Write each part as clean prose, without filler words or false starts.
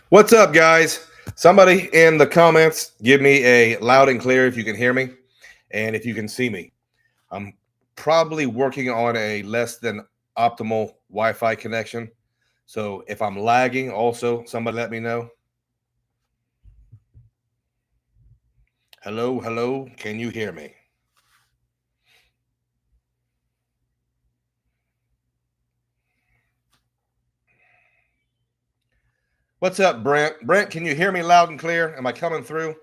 What's up, guys? Somebody in the comments give me a loud and clear if you can hear me and if you can see me. I'm probably working on a less than optimal Wi Fi connection. So if I'm lagging, also somebody let me know. Hello, hello. Can you hear me? What's up, Brent? Brent, can you hear me loud and clear? Am I coming through?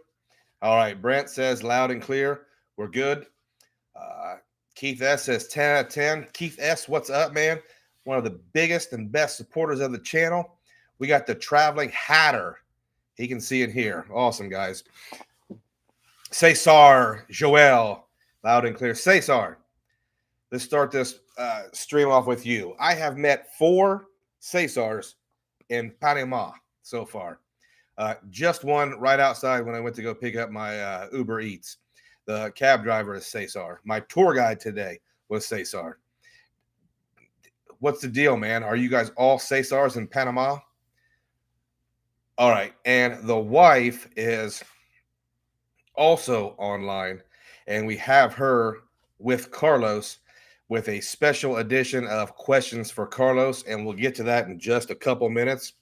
All right. Brent says loud and clear. We're good. Uh, Keith S says 10 out of 10. Keith S, what's up, man? One of the biggest and best supporters of the channel. We got the traveling hatter. He can see it here. Awesome, guys. Cesar, Joel, loud and clear. Cesar, let's start this stream off with you. I have met 4 Cesars in Panama so far. Just one right outside when I went to go pick up my Uber Eats. The cab driver is Cesar. My tour guide today was Cesar. What's the deal, man? Are you guys all Cesars in Panama? All right. And the wife is also online, and we have her with Carlos with a special edition of questions for Carlos, and we'll get to that in just a couple minutes.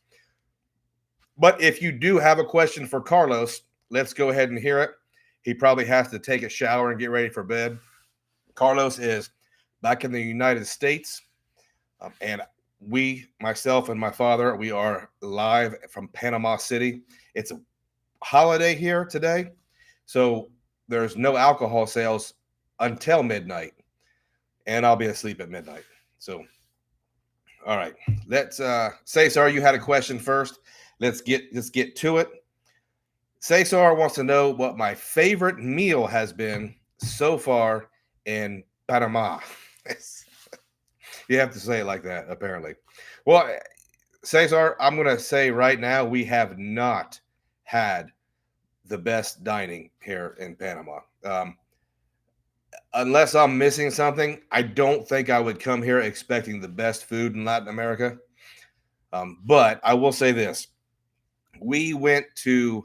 But if you do have a question for Carlos, let's go ahead and hear it. He probably has to take a shower and get ready for bed. Carlos is back in the United States, and myself and my father, we are live from Panama City. It's a holiday here today, so there's no alcohol sales until midnight, and I'll be asleep at midnight. So, all right, let's Cesar, you had a question first. Let's get to it. Cesar wants to know what my favorite meal has been so far in Panama. You have to say it like that, apparently. Well, Cesar, I'm going to say right now we have not had the best dining here in Panama. Unless I'm missing something, I don't think I would come here expecting the best food in Latin America. But I will say this. We went to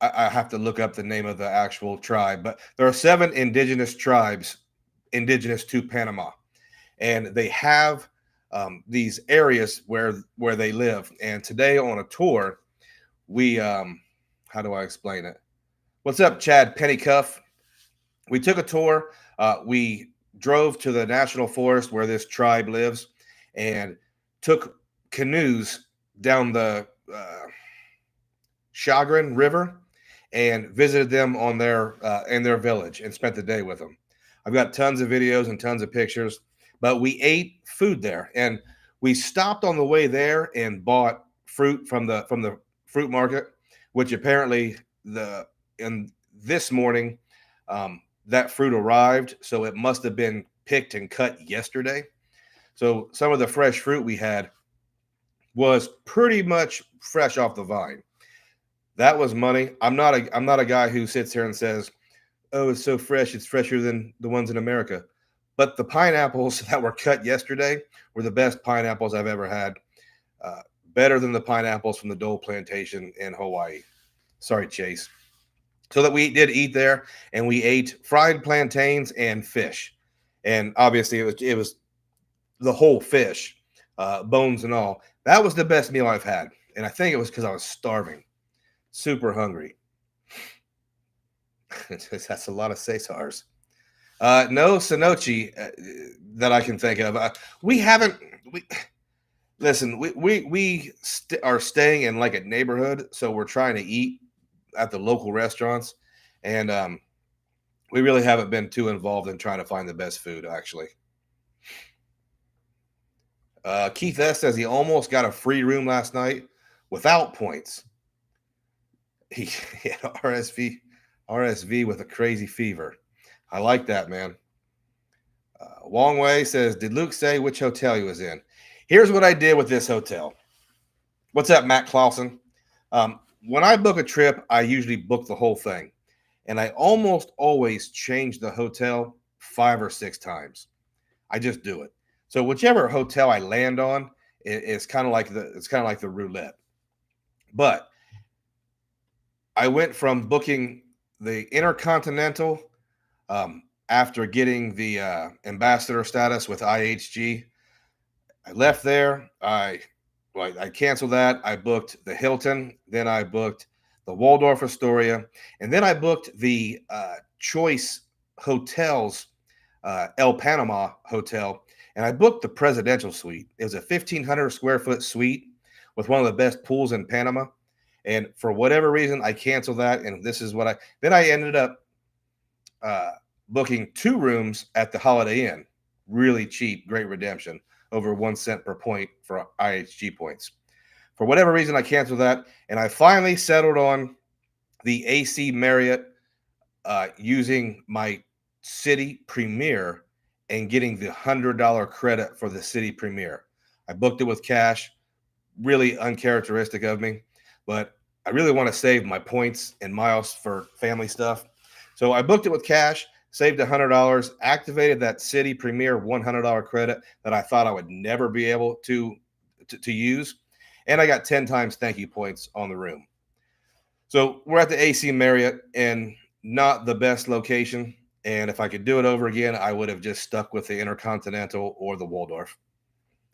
I have to look up the name of the actual tribe, but there are 7 indigenous tribes indigenous to Panama, and they have these areas where they live. And today on a tour, we how do I explain it? What's up, Chad Pennycuff? We took a tour. We drove to the national forest where this tribe lives, and took canoes down the Chagrin River and visited them on their in their village and spent the day with them. I've got tons of videos and tons of pictures, but we ate food there, and we stopped on the way there and bought fruit from the fruit market, which apparently the in this morning that fruit arrived, so it must have been picked and cut yesterday. So some of the fresh fruit we had was pretty much fresh off the vine. That was money. I'm not a guy who sits here and says, "Oh, it's so fresh. It's fresher than the ones in America." But the pineapples that were cut yesterday were the best pineapples I've ever had. Better than the pineapples from the Dole Plantation in Hawaii. Sorry, Chase. So that we did eat there, and we ate fried plantains and fish, and obviously it was the whole fish, bones and all. That was the best meal I've had, and I think it was because I was starving, super hungry. That's a lot of Cesars. No Sonochi that I can think of. We haven't. We listen. We are staying in like a neighborhood, so we're trying to eat at the local restaurants, and we really haven't been too involved in trying to find the best food. Actually, Keith S says he almost got a free room last night without points. He had RSV with a crazy fever. I like that, man. Wong Wei says, did Luke say which hotel he was in? Here's what I did with this hotel. What's up, Matt Clausen? When I book a trip, I usually book the whole thing. And I almost always change the hotel 5 or 6 times. I just do it. So whichever hotel I land on is kind of like the roulette. But I went from booking the Intercontinental after getting the ambassador status with IHG. I left there. I canceled that. I booked the Hilton. Then I booked the Waldorf Astoria, and then I booked the Choice Hotels, El Panama Hotel, and I booked the presidential suite. It was a 1,500 square foot suite with one of the best pools in Panama. And for whatever reason, I canceled that. And this is what I ended up booking 2 rooms at the Holiday Inn. Really cheap, great redemption, over 1 cent per point for IHG points. For whatever reason, I canceled that. And I finally settled on the AC Marriott using my City Premier and getting the $100 credit for the City Premier. I booked it with cash. Really uncharacteristic of me, but I really want to save my points and miles for family stuff. So I booked it with cash, saved $100, activated that City Premier $100 credit that I thought I would never be able to use, and I got 10 times thank you points on the room. So we're at the AC Marriott in not the best location, and if I could do it over again, I would have just stuck with the Intercontinental or the Waldorf.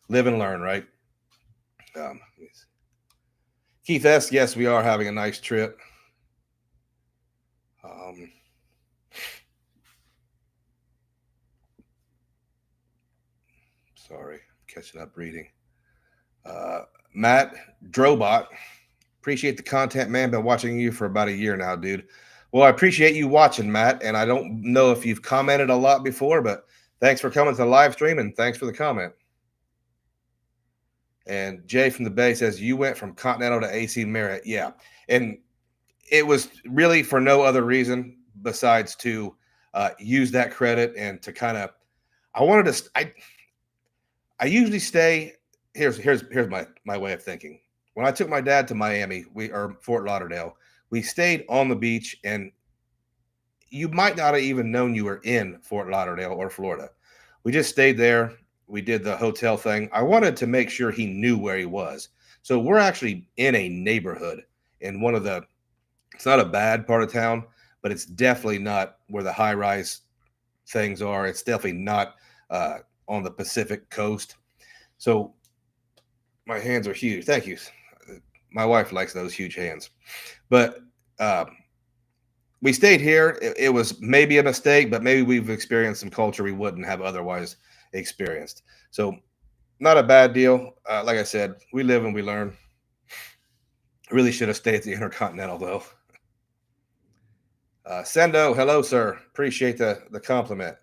Live and learn, right? Keith S., yes, we are having a nice trip. Sorry, catching up reading. Matt Drobot, appreciate the content, man. Been watching you for about a year now, dude. Well, I appreciate you watching, Matt, and I don't know if you've commented a lot before, but thanks for coming to the live stream, and thanks for the comment. And Jay from the Bay says, you went from Continental to AC Marriott. Yeah. And it was really for no other reason besides to use that credit and to kind of, I usually stay, here's my way of thinking. When I took my dad to Miami, or Fort Lauderdale, we stayed on the beach, and you might not have even known you were in Fort Lauderdale or Florida. We just stayed there. We did the hotel thing. I wanted to make sure he knew where he was. So we're actually in a neighborhood in one of the, it's not a bad part of town, but it's definitely not where the high rise things are. It's definitely not on the Pacific coast. So my hands are huge. Thank you. My wife likes those huge hands. But we stayed here. It was maybe a mistake, but maybe we've experienced some culture we wouldn't have otherwise experienced. So not a bad deal. Like I said, we live and we learn. Really should have stayed at the Intercontinental, though. Sendo, hello, sir. Appreciate the compliment.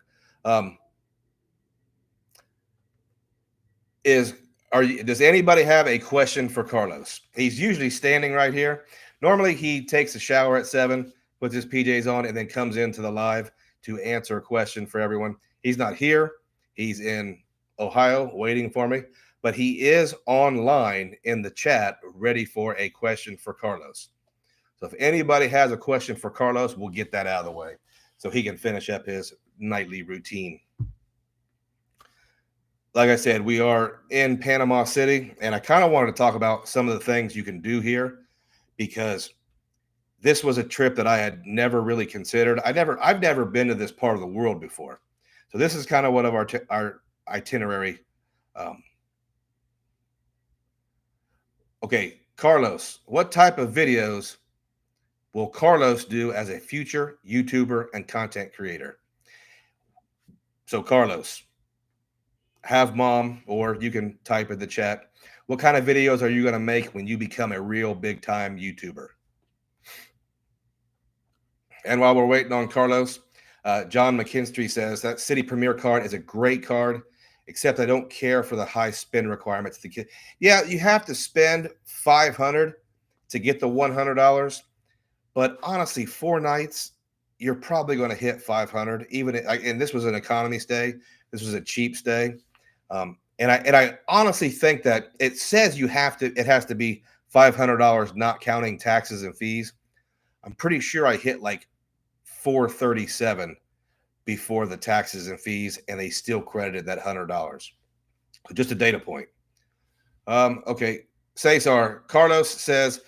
Does anybody have a question for Carlos? He's usually standing right here. Normally he takes a shower at 7, puts his PJs on, and then comes into the live to answer a question for everyone. He's not here. He's in Ohio waiting for me, but he is online in the chat ready for a question for Carlos. So if anybody has a question for Carlos, we'll get that out of the way so he can finish up his nightly routine. Like I said, we are in Panama City, and I kind of wanted to talk about some of the things you can do here because this was a trip that I had never really considered. I've never been to this part of the world before. So this is kind of one of our itinerary. Okay, Carlos, what type of videos will Carlos do as a future YouTuber and content creator? So Carlos, have mom, or you can type in the chat, what kind of videos are you going to make when you become a real big time YouTuber? And while we're waiting on Carlos, John McKinstry says that City Premier card is a great card, except I don't care for the high spend requirements. Yeah, you have to spend $500 to get the $100, but honestly, 4 nights, you're probably going to hit 500. And this was an economy stay. This was a cheap stay. And I honestly think that it says it has to be $500, not counting taxes and fees. I'm pretty sure I hit like 437 before the taxes and fees, and they still credited that $100. Just a data point. Okay. Cesar, Carlos says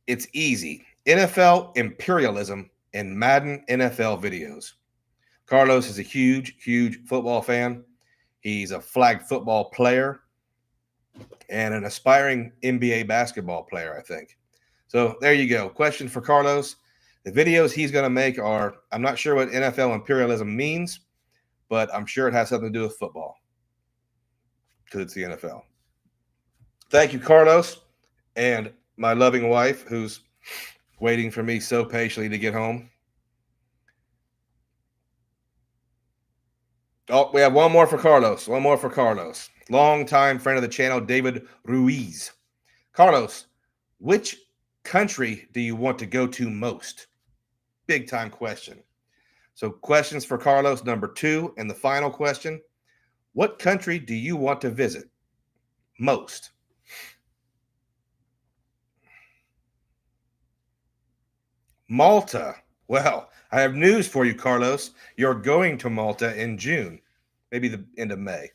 It's easy. NFL imperialism and Madden NFL videos. Carlos is a huge, huge football fan. He's a flag football player and an aspiring NBA basketball player, I think. So there you go. Question for Carlos. The videos he's going to make are, I'm not sure what NFL imperialism means, but I'm sure it has something to do with football because it's the NFL. Thank you, Carlos, and my loving wife, who's waiting for me so patiently to get home. Oh, we have one more for Carlos. One more for Carlos. Longtime friend of the channel, David Ruiz. Carlos, which country do you want to go to most? Big time question. So, questions for Carlos, number 2, and the final question. What country do you want to visit most? Malta. Well, I have news for you, Carlos. You're going to Malta in June, maybe the end of May.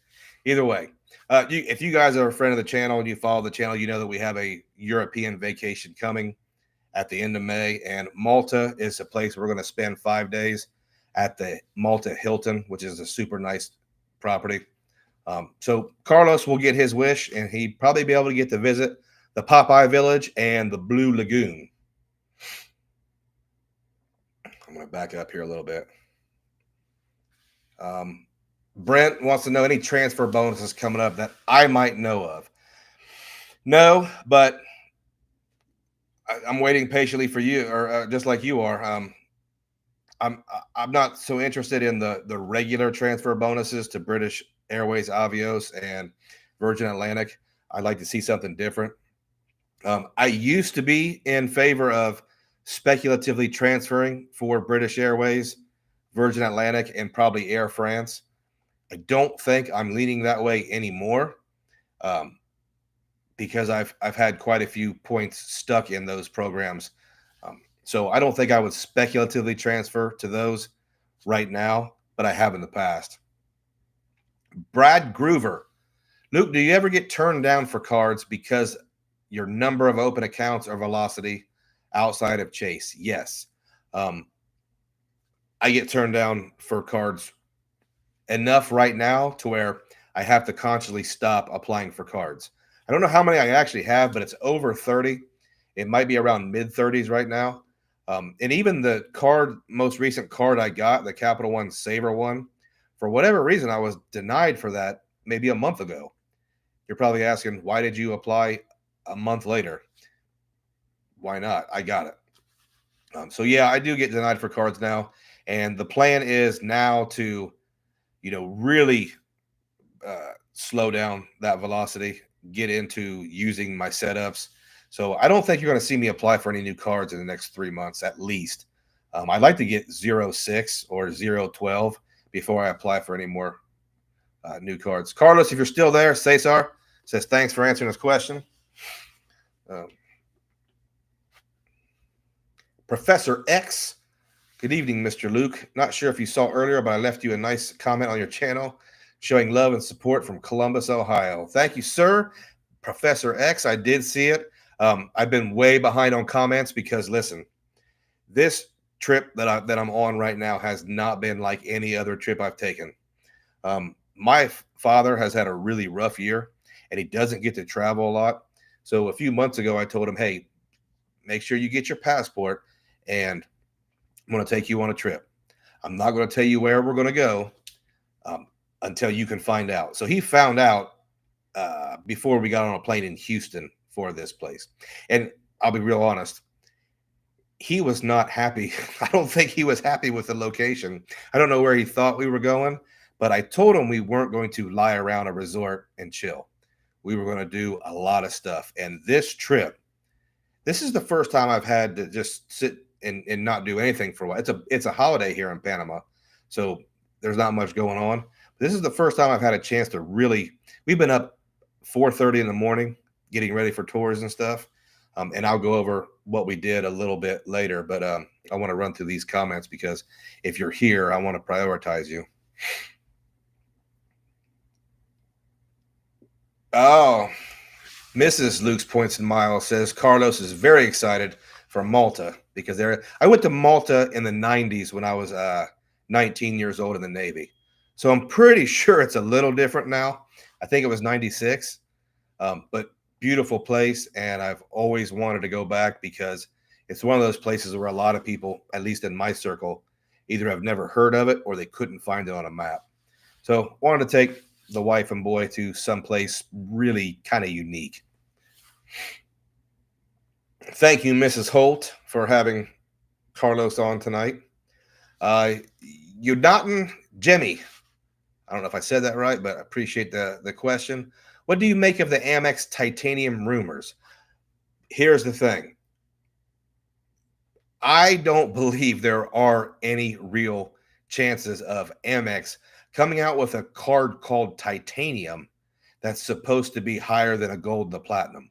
Either way, if you guys are a friend of the channel and you follow the channel, you know that we have a European vacation coming at the end of May, and Malta is a place we're going to spend 5 days at the Malta Hilton, which is a super nice property. So Carlos will get his wish, and he'd probably be able to get to visit the Popeye Village and the Blue Lagoon. I'm going to back up here a little bit. Brent wants to know any transfer bonuses coming up that I might know of. No, but I'm waiting patiently for you, or just like you are. I'm not so interested in the regular transfer bonuses to British Airways, Avios, and Virgin Atlantic. I'd like to see something different. I used to be in favor of speculatively transferring for British Airways, Virgin Atlantic, and probably Air France. I don't think I'm leaning that way anymore, because I've had quite a few points stuck in those programs. So I don't think I would speculatively transfer to those right now, but I have in the past. Brad Groover. Luke, do you ever get turned down for cards because your number of open accounts or velocity outside of Chase? Yes. I get turned down for cards enough right now to where I have to consciously stop applying for cards. I don't know how many I actually have, but it's over 30. It might be around mid 30s right now. And even the most recent card I got, the Capital One Saver one, for whatever reason, I was denied for that maybe a month ago. You're probably asking, why did you apply a month later? Why not? I got it. So yeah, I do get denied for cards now. And the plan is now to, really slow down that velocity, get into using my setups. So I don't think you're going to see me apply for any new cards in the next 3 months, at least. I'd like to get 0.6 or 0.12 before I apply for any more new cards. Carlos, if you're still there, Cesar says, thanks for answering this question. Professor X, good evening, Mr. Luke. Not sure if you saw earlier, but I left you a nice comment on your channel showing love and support from Columbus, Ohio. Thank you, sir. Professor X, I did see it. I've been way behind on comments because, listen, this trip that I'm on right now has not been like any other trip I've taken. My father has had a really rough year, and he doesn't get to travel a lot. So a few months ago, I told him, hey, make sure you get your passport, and I'm going to take you on a trip. I'm not going to tell you where we're going to go until you can find out. So he found out before we got on a plane in Houston for this place. And I'll be real honest, he was not happy. I don't think he was happy with the location. I don't know where he thought we were going, but I told him we weren't going to lie around a resort and chill. We were going to do a lot of stuff. And this trip, this is the first time I've had to just sit and not do anything for a while. It's a holiday here in Panama, so there's not much going on. This is the first time I've had a chance to really. We've been up 4:30 in the morning getting ready for tours and stuff, and I'll go over what we did a little bit later. But I want to run through these comments because if you're here, I want to prioritize you. Oh, Mrs. Luke's Points and Miles says Carlos is very excited for Malta because I went to Malta in the 90s when I was 19 years old in the Navy. So I'm pretty sure it's a little different now. I think it was 96. But beautiful place, and I've always wanted to go back because it's one of those places where a lot of people, at least in my circle, either have never heard of it or they couldn't find it on a map. So wanted to take the wife and boy to someplace really kind of unique. Thank you, Mrs. Holt, for having Carlos on tonight. Udatin Jemmy, I don't know if I said that right, but I appreciate the question. What do you make of the Amex titanium rumors? Here's the thing. I don't believe there are any real chances of Amex coming out with a card called titanium that's supposed to be higher than a gold and a platinum.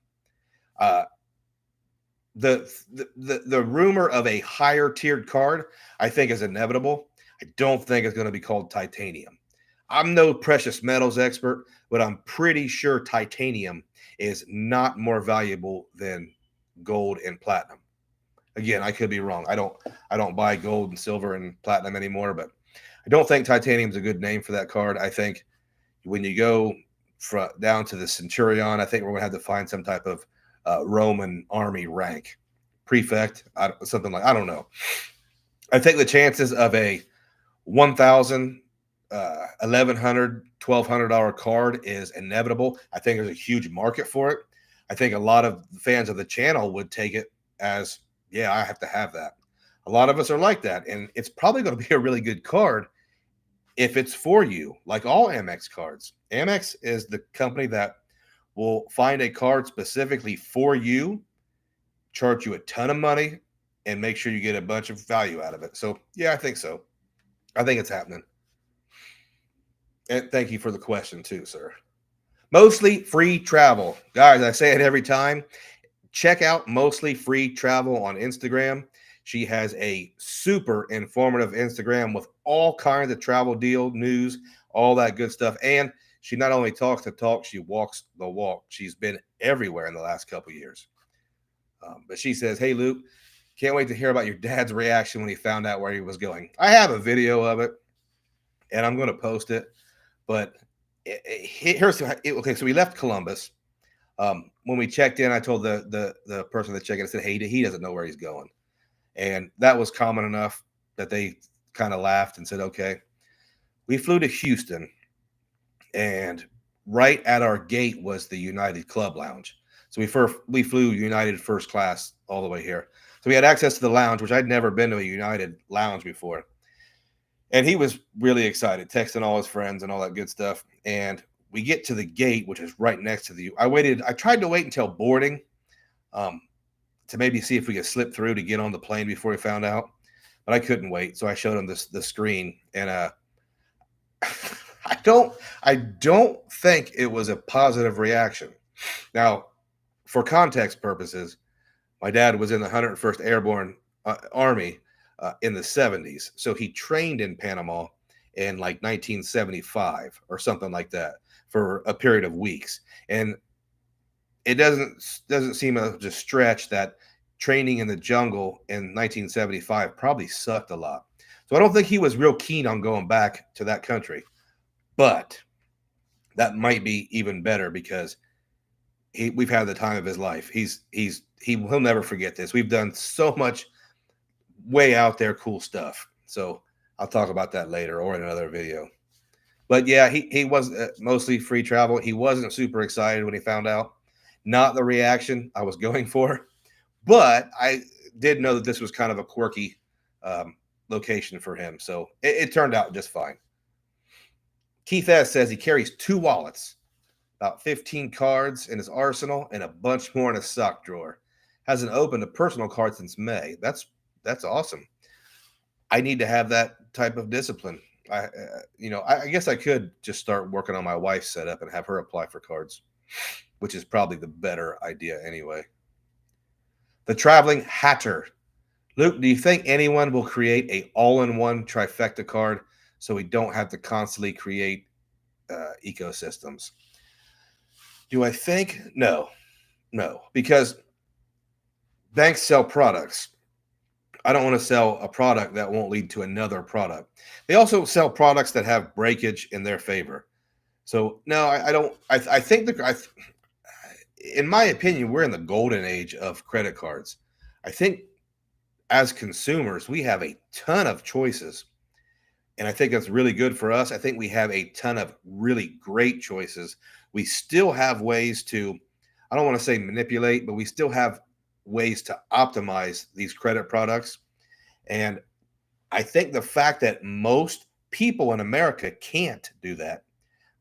The rumor of a higher tiered card, I think, is inevitable. I don't think it's going to be called titanium. I'm no precious metals expert, but I'm pretty sure titanium is not more valuable than gold and platinum. Again, I could be wrong. I don't buy gold and silver and platinum anymore, but I don't think titanium is a good name for that card. I think when you go down to the centurion, I think we're going to have to find some type of Roman army rank, prefect, something like, I don't know. I think the chances of a $1,000, $1,100, $1,200 card is inevitable. I think there's a huge market for it. I think a lot of fans of the channel would take it as, yeah, I have to have that. A lot of us are like that, and it's probably going to be a really good card if it's for you, like all Amex cards. Amex is the company that will find a card specifically for you, charge you a ton of money, and make sure you get a bunch of value out of it. So, yeah, I think so. I think it's happening. And thank you for the question too, sir. Mostly Free Travel. Guys, I say it every time. Check out Mostly Free Travel on Instagram. She has a super informative Instagram with all kinds of travel deal news, all that good stuff. And she not only talks the talk, she walks the walk. She's been everywhere in the last couple of years. But she says, hey, Luke, can't wait to hear about your dad's reaction when he found out where he was going. I have a video of it, and I'm going to post it. But here's okay. So we left Columbus. When we checked in, I told the person that checked in, I said, hey, he doesn't know where he's going. And that was common enough that they kind of laughed and said, okay. We flew to Houston, and right at our gate was the United Club Lounge. So we flew United first class all the way here. So we had access to the lounge, which I'd never been to a United lounge before. And he was really excited, texting all his friends and all that good stuff. And we get to the gate, which is right next to I tried to wait until boarding to maybe see if we could slip through to get on the plane before he found out. But I couldn't wait. So I showed him the screen. And I don't think it was a positive reaction. Now, for context purposes, my dad was in the 101st Airborne Army in the 70s. So he trained in Panama in like 1975 or something like that for a period of weeks. And it doesn't seem a stretch that training in the jungle in 1975 probably sucked a lot. So I don't think he was real keen on going back to that country. But that might be even better because we've had the time of his life. He'll never forget this. We've done so much way out there cool stuff. So I'll talk about that later or in another video. But yeah, he was Mostly Free Travel. He wasn't super excited when he found out. Not the reaction I was going for, but I did know that this was kind of a quirky location for him. So it turned out just fine. Keith S. says he carries 2 wallets, about 15 cards in his arsenal, and a bunch more in his sock drawer. Hasn't opened a personal card since May. That's awesome. I need to have that type of discipline. I guess I could just start working on my wife's setup and have her apply for cards, which is probably the better idea anyway. The Traveling Hatter. Luke, do you think anyone will create a all-in-one trifecta card so we don't have to constantly create ecosystems? Do I think? No. No, because banks sell products. I don't want to sell a product that won't lead to another product. They also sell products that have breakage in their favor. So no, I don't. I think in my opinion, we're in the golden age of credit cards. I think as consumers, we have a ton of choices, and I think that's really good for us. I think we have a ton of really great choices. We still have ways to, I don't want to say manipulate, but we still have ways to optimize these credit products. And I think the fact that most people in America can't do that,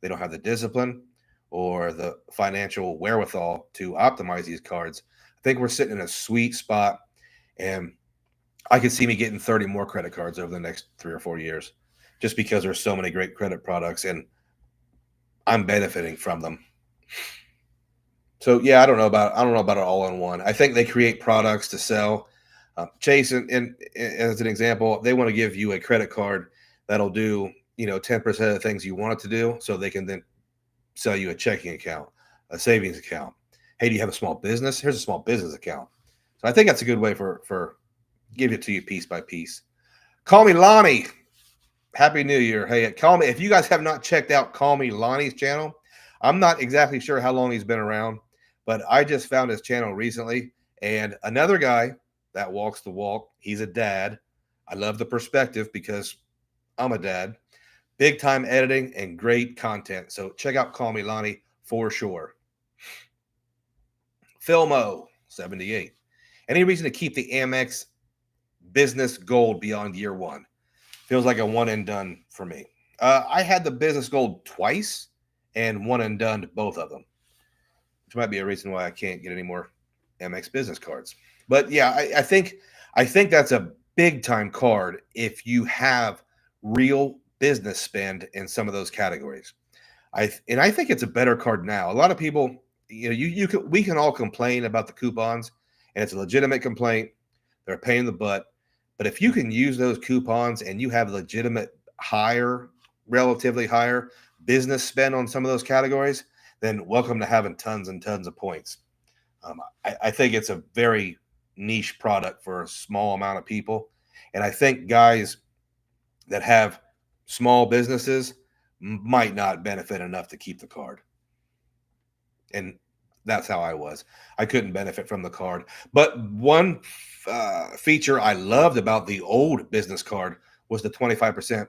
they don't have the discipline or the financial wherewithal to optimize these cards. I think we're sitting in a sweet spot, and I could see me getting 30 more credit cards over the next 3 or 4 years just because there's so many great credit products and I'm benefiting from them. So yeah, I don't know about it all in one. I think they create products to sell. Chase, as an example, they want to give you a credit card that'll do 10% of the things you want it to do, so they can then sell you a checking account, a savings account. Hey, do you have a small business? Here's a small business account. So I think that's a good way for give it to you piece by piece. Call me Lonnie. Happy New Year. Hey, call me if you guys have not checked out Call Me Lonnie's channel. I'm not exactly sure how long he's been around, but I just found his channel recently. And another guy that walks the walk. He's a dad. I love the perspective because I'm a dad. Big time editing and great content. So check out Call Me Lonnie for sure. Filmo 78. Any reason to keep the Amex Business Gold beyond year one? Feels like a one and done for me. I had the Business Gold twice and one and done both of them, which might be a reason why I can't get any more Amex Business cards. But yeah, I think that's a big time card if you have real business spend in some of those categories. I think it's a better card now. A lot of people, we can all complain about the coupons, and it's a legitimate complaint. They're a pain in the butt. But if you can use those coupons and you have legitimate relatively higher business spend on some of those categories, then welcome to having tons and tons of points. I think it's a very niche product for a small amount of people. And I think guys that have small businesses might not benefit enough to keep the card. And that's how I was. I couldn't benefit from the card. But one feature I loved about the old business card was the 25%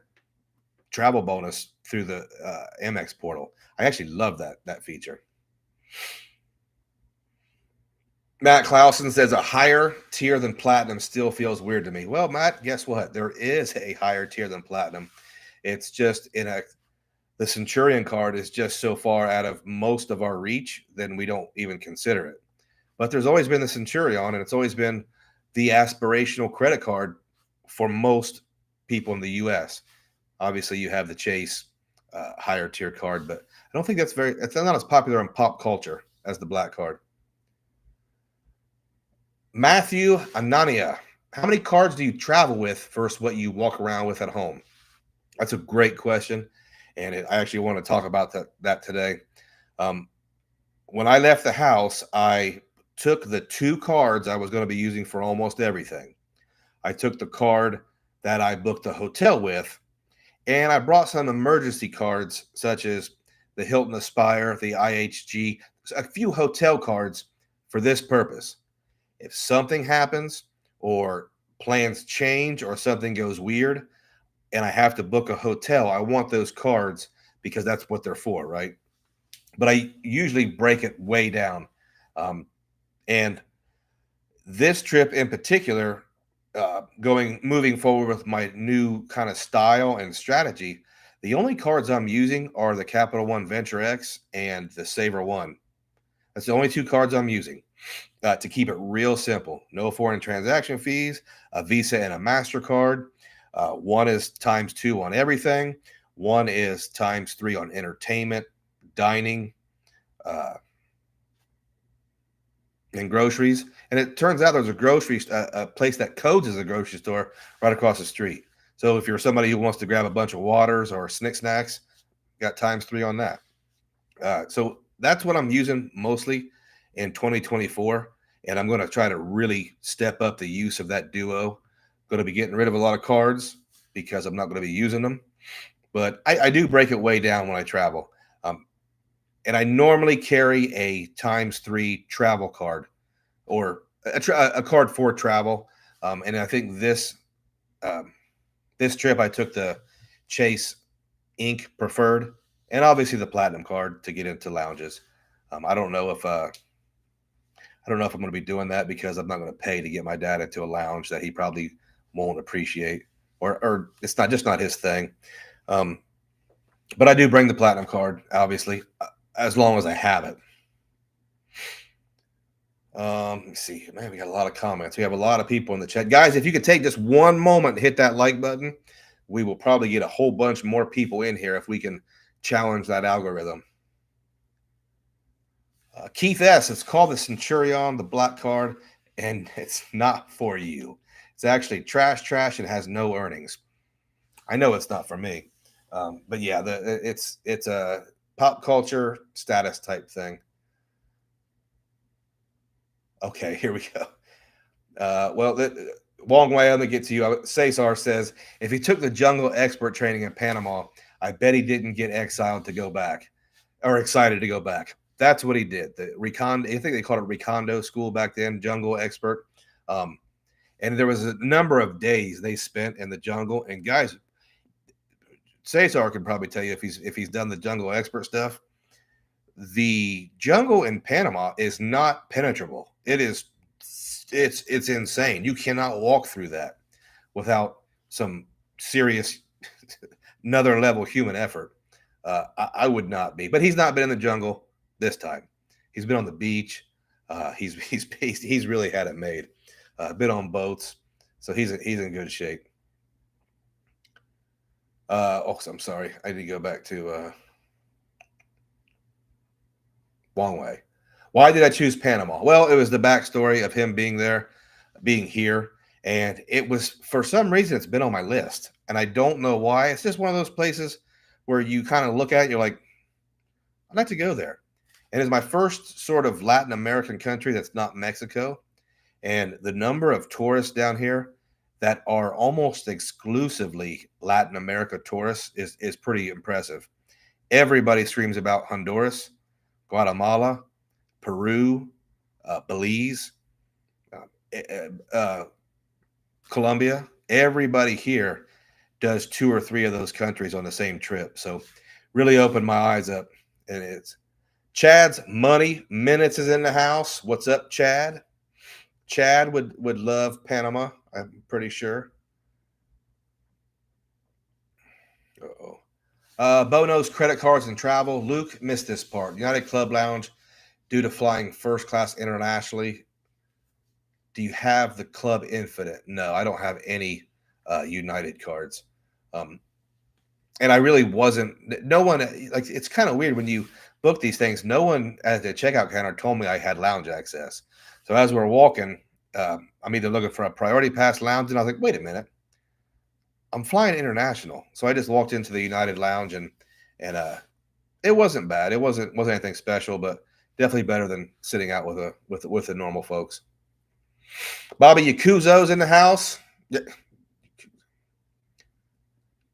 travel bonus through the Amex portal. I actually love that feature. Matt Clausen says a higher tier than platinum still feels weird to me. Well, Matt, guess what? There is a higher tier than platinum. It's just the Centurion card is just so far out of most of our reach, then we don't even consider it. But there's always been the Centurion, and it's always been the aspirational credit card for most people in the U.S. Obviously, you have the Chase higher tier card, but I don't think it's not as popular in pop culture as the black card. Matthew Anania, how many cards do you travel with versus what you walk around with at home? That's a great question, and I actually want to talk about that today. When I left the house, I took the 2 cards I was going to be using for almost everything. I took the card that I booked the hotel with, and I brought some emergency cards such as the Hilton Aspire, the IHG, a few hotel cards for this purpose. If something happens or plans change or something goes weird and I have to book a hotel, I want those cards because that's what they're for, right? But I usually break it way down. And this trip in particular, moving forward with my new kind of style and strategy, the only cards I'm using are the Capital One Venture X and the Saver One. That's the only 2 cards I'm using to keep it real simple. No foreign transaction fees, a Visa and a MasterCard. One is ×2 on everything. One is ×3 on entertainment, dining, and groceries. And it turns out there's a place that codes as a grocery store right across the street. So if you're somebody who wants to grab a bunch of waters or snacks, got ×3 on that. So that's what I'm using mostly. in 2024, and I'm going to try to really step up the use of that duo. Going to be getting rid of a lot of cards because I'm not going to be using them, but I do break it way down when I travel. And I normally carry a ×3 travel card or a card for travel. And I think um, this trip I took the Chase Ink Preferred and obviously the Platinum card to get into lounges. I don't know if I'm going to be doing that because I'm not going to pay to get my dad into a lounge that he probably won't appreciate, or it's not his thing. But I do bring the Platinum card, obviously, as long as I have it. Let me see. Man, we got a lot of comments. We have a lot of people in the chat. Guys, if you could take just one moment to hit that like button, we will probably get a whole bunch more people in here if we can challenge that algorithm. Keith S., it's called the Centurion, the black card, and it's not for you. It's actually trash, and has no earnings. I know it's not for me. But yeah, it's a pop culture status type thing. Okay, here we go. Long way I'm gonna get to you. Cesar says if he took the jungle expert training in Panama, I bet he didn't get exiled to go back or excited to go back. That's what he did. The Recon, I think they called it Recondo school back then, jungle expert. And there was a number of days they spent in the jungle. And guys, Cesar can probably tell you if he's done the jungle expert stuff. The jungle in Panama is not penetrable. It's insane. You cannot walk through that without some serious another level human effort. I would not be, but he's not been in the jungle this time. He's been on the beach. He's really had it made. Been on boats, so he's in good shape. I'm sorry. I need to go back to Wong Wei. Why did I choose Panama? Well, it was the backstory of him being there, being here, and it was for some reason it's been on my list, and I don't know why. It's just one of those places where you kind of look at it, you're like, I'd like to go there. And it's my first sort of Latin American country that's not Mexico, and the number of tourists down here that are almost exclusively Latin America tourists is pretty impressive. Everybody screams about Honduras, Guatemala, Peru, Belize, Colombia. Everybody here does 2 or 3 of those countries on the same trip. So really opened my eyes up. And it's Chad's Money Minutes is in the house. What's up, Chad? Chad would love Panama, I'm pretty sure. Bono's credit cards and travel. Luke missed this part. United Club Lounge, due to flying first class internationally. Do you have the Club Infinite? No, I don't have any United cards. And I really wasn't. No one, like, it's kind of weird when you book these things. No one at the checkout counter told me I had lounge access. So as we're walking, I'm either looking for a priority pass lounge, and I was like, wait a minute. I'm flying international, so I just walked into the United Lounge, and it wasn't bad. It wasn't anything special, but definitely better than sitting out with the normal folks. Bobby Yakuzo's in the house.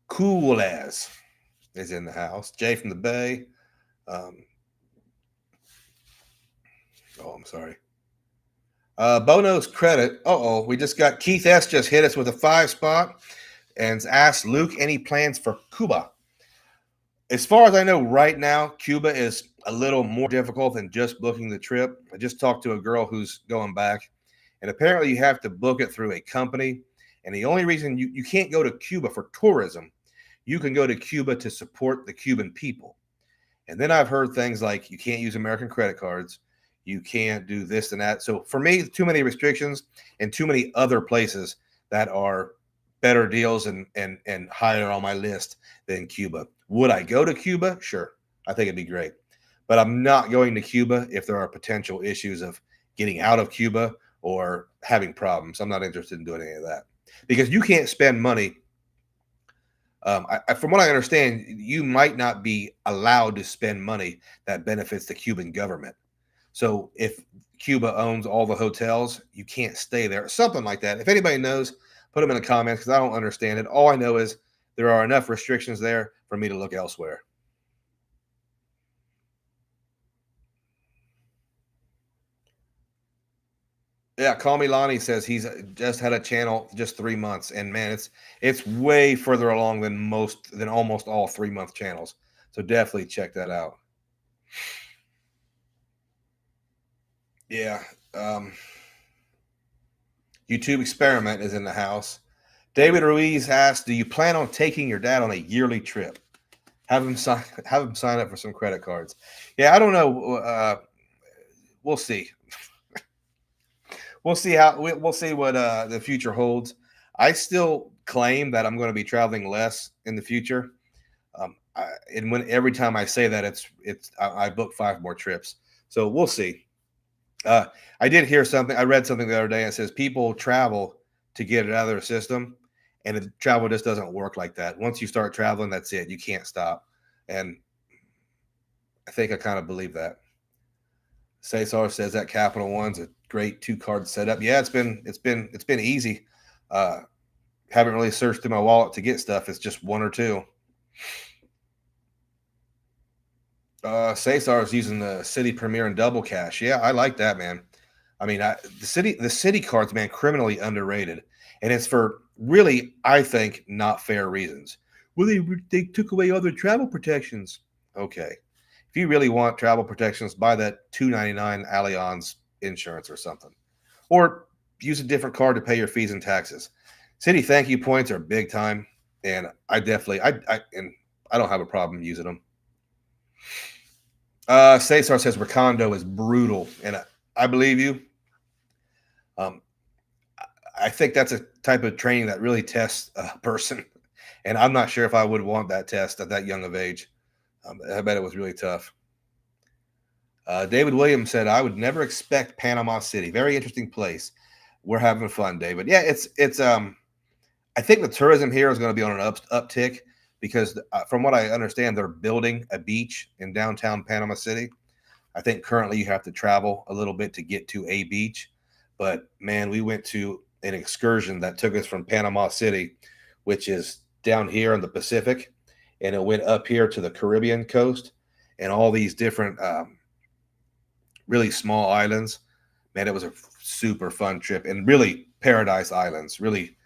Cool as is in the house. Jay from the Bay. I'm sorry. Bono's credit. We just got Keith S. just hit us with a 5 spot and asked Luke any plans for Cuba. As far as I know right now, Cuba is a little more difficult than just booking the trip. I just talked to a girl who's going back, and apparently you have to book it through a company. And the only reason you can't go to Cuba for tourism, you can go to Cuba to support the Cuban people. And then I've heard things like you can't use American credit cards. You can't do this and that. So for me, too many restrictions and too many other places that are better deals and higher on my list than Cuba. Would I go to Cuba? Sure. I think it'd be great. But I'm not going to Cuba if there are potential issues of getting out of Cuba or having problems. I'm not interested in doing any of that. Because you can't spend money. From what I understand, you might not be allowed to spend money that benefits the Cuban government. So if Cuba owns all the hotels, you can't stay there. Something like that. If anybody knows, put them in the comments because I don't understand it. All I know is there are enough restrictions there for me to look elsewhere. Yeah, Call Me Lonnie says he's just had a channel just 3 months, and man, it's way further along than almost all 3 month channels. So definitely check that out. Yeah. YouTube Experiment is in the house. David Ruiz asks, "Do you plan on taking your dad on a yearly trip? Have him sign up for some credit cards." Yeah, I don't know. We'll see. We'll see what the future holds. I still claim that I'm going to be traveling less in the future. And when every time I say that, I book 5 more trips. So we'll see. Uh, I did hear something. I read something the other day. And it says people travel to get it out of their system, and travel just doesn't work like that. Once you start traveling, that's it. You can't stop. And I think I kind of believe that. Cesar says that Capital One's a great 2 card setup. Yeah, it's been easy. Haven't really searched through my wallet to get stuff. It's just 1 or 2. Cesar is using the City Premier and Double Cash. Yeah, I like that, man. I mean, the city cards, man, criminally underrated, and it's for really, I think, not fair reasons. Well, they took away all their travel protections. Okay, if you really want travel protections, buy that $2.99 Allianz insurance or something, or use a different card to pay your fees and taxes. City thank you points are big time, and I definitely, I don't have a problem using them. Cesar says Recondo is brutal, and I believe you. Um, I think that's a type of training that really tests a person, and I'm not sure if I would want that test at that young of age. I bet it was really tough. David Williams said, "I would never expect Panama City. Very interesting place. We're having fun, David. Yeah, it's. I think the tourism here is going to be on an uptick because, from what I understand, they're building a beach in downtown Panama City. I think currently you have to travel a little bit to get to a beach, but man, we went to an excursion that took us from Panama City, which is down here in the Pacific, and it went up here to the Caribbean coast and all these different really small islands. Man, it was a super fun trip and really paradise islands, really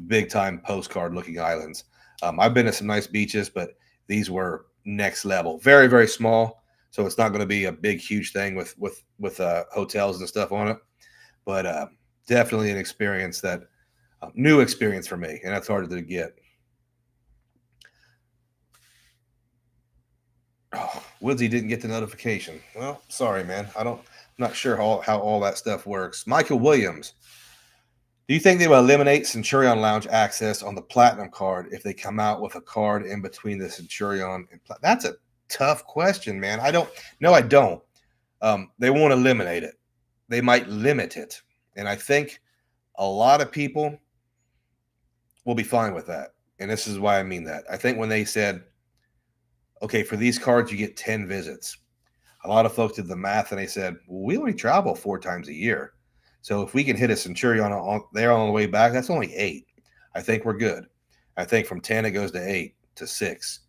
big time postcard looking islands. I've been to some nice beaches, but these were next level. Very, very small. So it's not going to be a big, huge thing with hotels and stuff on it. But definitely an experience that new experience for me. And that's hard to get. Oh, Woodsy didn't get the notification. Well, sorry, man. I'm not sure how all that stuff works. Michael Williams. Do you think they will eliminate Centurion Lounge access on the Platinum card if they come out with a card in between the Centurion and That's a tough question, man. I don't. No, I don't. They won't eliminate it. They might limit it. And I think a lot of people will be fine with that. And this is why I mean that. I think when they said, okay, for these cards, you get 10 visits. A lot of folks did the math and they said, well, we only travel 4 times a year. So if we can hit a Centurion on the way back, that's only 8. I think we're good. I think from 10, it goes to 8 to 6.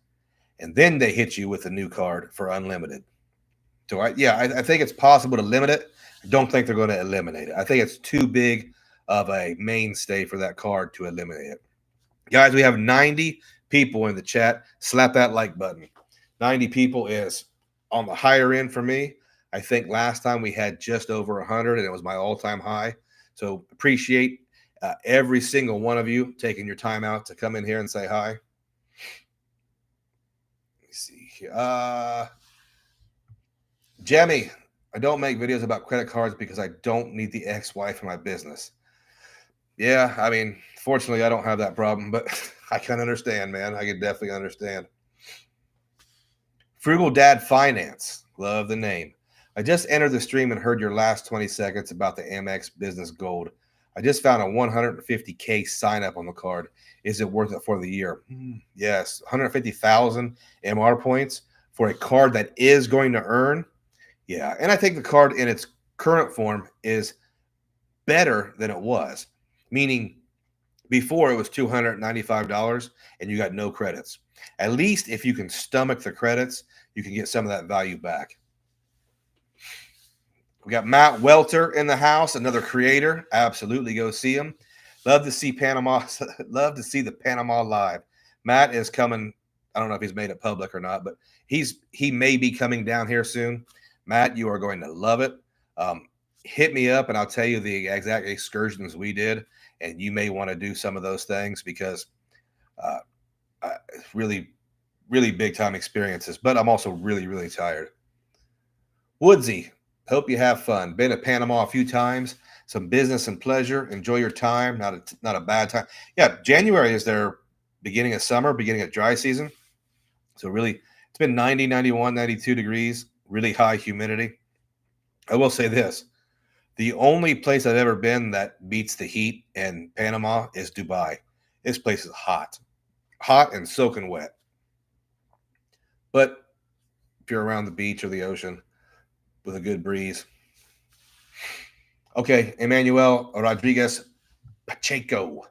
And then they hit you with a new card for unlimited. So I think it's possible to limit it. I don't think they're going to eliminate it. I think it's too big of a mainstay for that card to eliminate it. Guys, we have 90 people in the chat. Slap that like button. 90 people is on the higher end for me. I think last time we had just over 100, and it was my all-time high. So appreciate every single one of you taking your time out to come in here and say hi. Let me see here. Jemmy, I don't make videos about credit cards because I don't need the ex-wife in my business. Yeah, I mean, fortunately, I don't have that problem, but I can understand, man. I can definitely understand. Frugal Dad Finance. Love the name. I just entered the stream and heard your last 20 seconds about the Amex Business Gold. I just found a 150K sign up on the card. Is it worth it for the year? Yes, 150,000 MR points for a card that is going to earn. Yeah, and I think the card in its current form is better than it was, meaning before it was $295 and you got no credits. At least if you can stomach the credits, you can get some of that value back. We got Matt Welter in the house, another creator. Absolutely go see him. Love to see Panama. Love to see the Panama live. Matt is coming. I don't know if he's made it public or not, but he may be coming down here soon. Matt, you are going to love it. Hit me up and I'll tell you the exact excursions we did, and you may want to do some of those things because uh, really, really big time experiences. But I'm also really, really tired. Woodsy, hope you have fun. Been to Panama a few times. Some business and pleasure. Enjoy your time. Not a bad time. Yeah, January is their beginning of summer, beginning of dry season. So really, it's been 90, 91, 92 degrees, really high humidity. I will say this. The only place I've ever been that beats the heat in Panama is Dubai. This place is hot and soaking wet. But if you're around the beach or the ocean with a good breeze. Okay, Emmanuel Rodriguez Pacheco.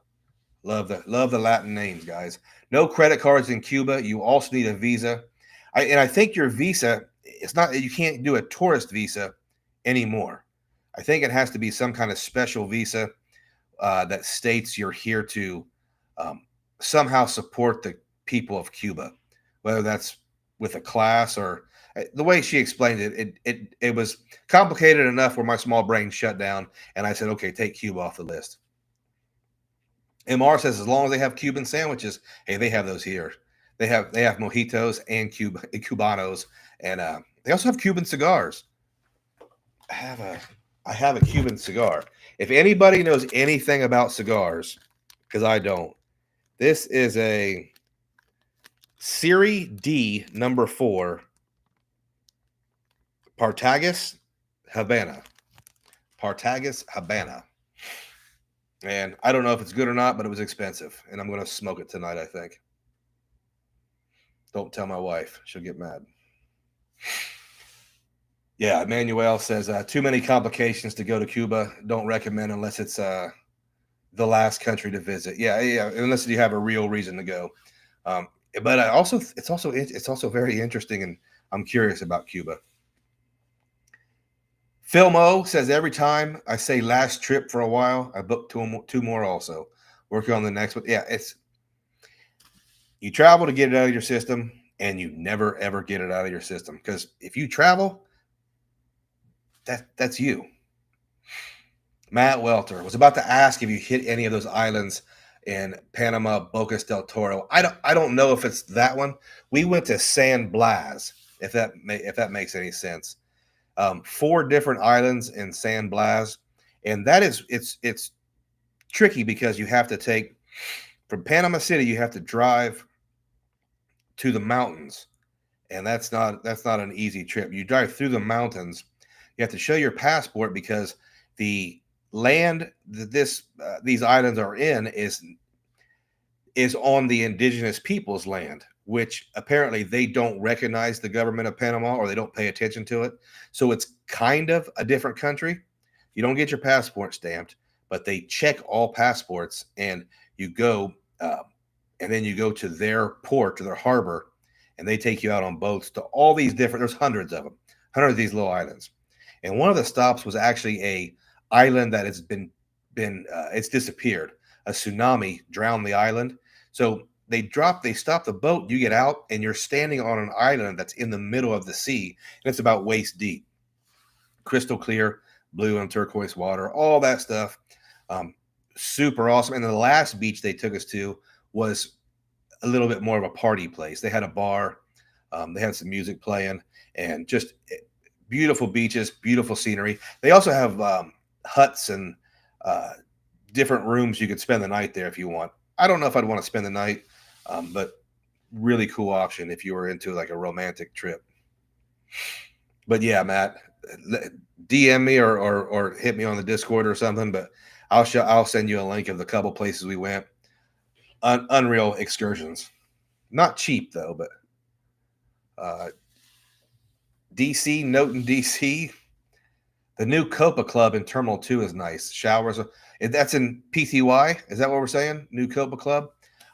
Love the Latin names, guys. No credit cards in Cuba. You also need a visa. I think your visa, it's not, you can't do a tourist visa anymore. I think it has to be some kind of special visa that states you're here to somehow support the people of Cuba, whether that's with a class or the way she explained it was complicated enough where my small brain shut down and I said, okay, take Cuba off the list. MR says as long as they have Cuban sandwiches, hey, they have those here. They have mojitos and cubanos, and they also have Cuban cigars. I have a Cuban cigar. If anybody knows anything about cigars, because I don't, this is a Serie D number 4 Partagas Habana. Partagas Habana. And I don't know if it's good or not, but it was expensive. And I'm going to smoke it tonight, I think. Don't tell my wife. She'll get mad. Yeah, Emmanuel says, too many complications to go to Cuba. Don't recommend unless it's the last country to visit. Yeah, unless you have a real reason to go. But it's also very interesting, and I'm curious about Cuba. Phil Mo says every time I say last trip for a while, I book two more also. Working on the next one. Yeah, you travel to get it out of your system, and you never ever get it out of your system. Because if you travel, that's you. Matt Welter was about to ask if you hit any of those islands in Panama, Bocas del Toro. I don't know if it's that one. We went to San Blas, if that makes any sense. 4 different islands in San Blas, and that is it's tricky because you have to take from Panama City. You have to drive to the mountains, and that's not an easy trip. You drive through the mountains. You have to show your passport because the land that these islands are in is on the indigenous people's land, which apparently they don't recognize the government of Panama or they don't pay attention to it. So it's kind of a different country. You don't get your passport stamped, but they check all passports, and you go, and then you go to their port, to their harbor, and they take you out on boats to all these different. There's hundreds of them, hundreds of these little islands, and one of the stops was actually a island that has been it's disappeared. A tsunami drowned the island. So they stop the boat, you get out, and you're standing on an island that's in the middle of the sea, and it's about waist deep. Crystal clear, blue and turquoise water, all that stuff. Super awesome. And the last beach they took us to was a little bit more of a party place. They had a bar, they had some music playing, and just beautiful beaches, beautiful scenery. They also have huts and different rooms you could spend the night there if you want. I don't know if I'd want to spend the night, but really cool option if you were into like a romantic trip. But yeah, Matt, DM me or hit me on the Discord or something. But I'll send you a link of the couple places we went. Unreal excursions, not cheap though. But DC, note in DC, the new Copa Club in Terminal 2 is nice. Showers. That's in PTY. Is that what we're saying? New Copa Club.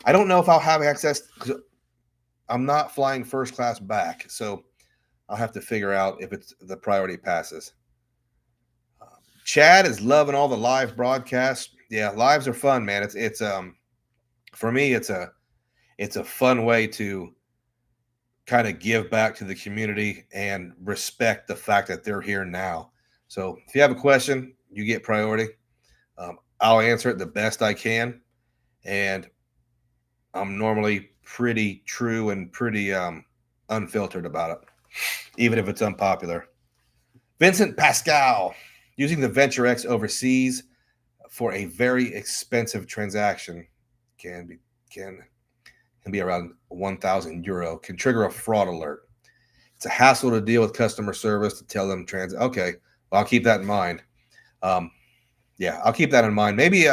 I don't know if I'll have access because I'm not flying first class back. So I'll have to figure out if it's the priority passes. Chad is loving all the live broadcasts. Yeah, lives are fun, man. It's for me, it's a fun way to kind of give back to the community and respect the fact that they're here now. So if you have a question, you get priority. I'll answer it the best I can. And I'm normally pretty true and pretty unfiltered about it, even if it's unpopular. Vincent Pascal, using the Venture X overseas for a very expensive transaction can be around 1,000 euro, can trigger a fraud alert. It's a hassle to deal with customer service to tell them okay, well, I'll keep that in mind. Yeah, I'll keep that in mind. Maybe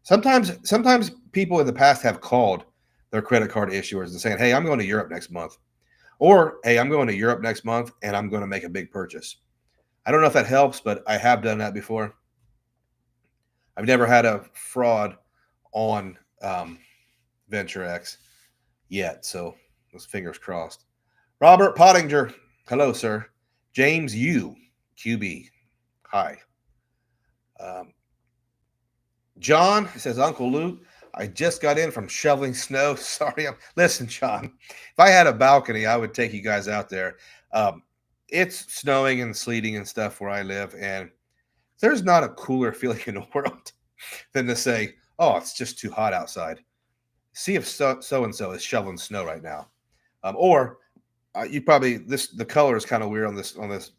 sometimes people in the past have called their credit card issuers and saying, hey, I'm going to Europe next month. Or, hey, I'm going to Europe next month and I'm going to make a big purchase. I don't know if that helps, but I have done that before. I've never had a fraud on Venture X yet, so those fingers crossed. Robert Pottinger, hello, sir. James U, QB, hi. John says, Uncle Luke, I just got in from shoveling snow. Sorry. Listen, John, if I had a balcony, I would take you guys out there. It's snowing and sleeting and stuff where I live, and there's not a cooler feeling in the world than to say, oh, it's just too hot outside. See if so-and-so is shoveling snow right now. Or you probably, the color is kind of weird on this,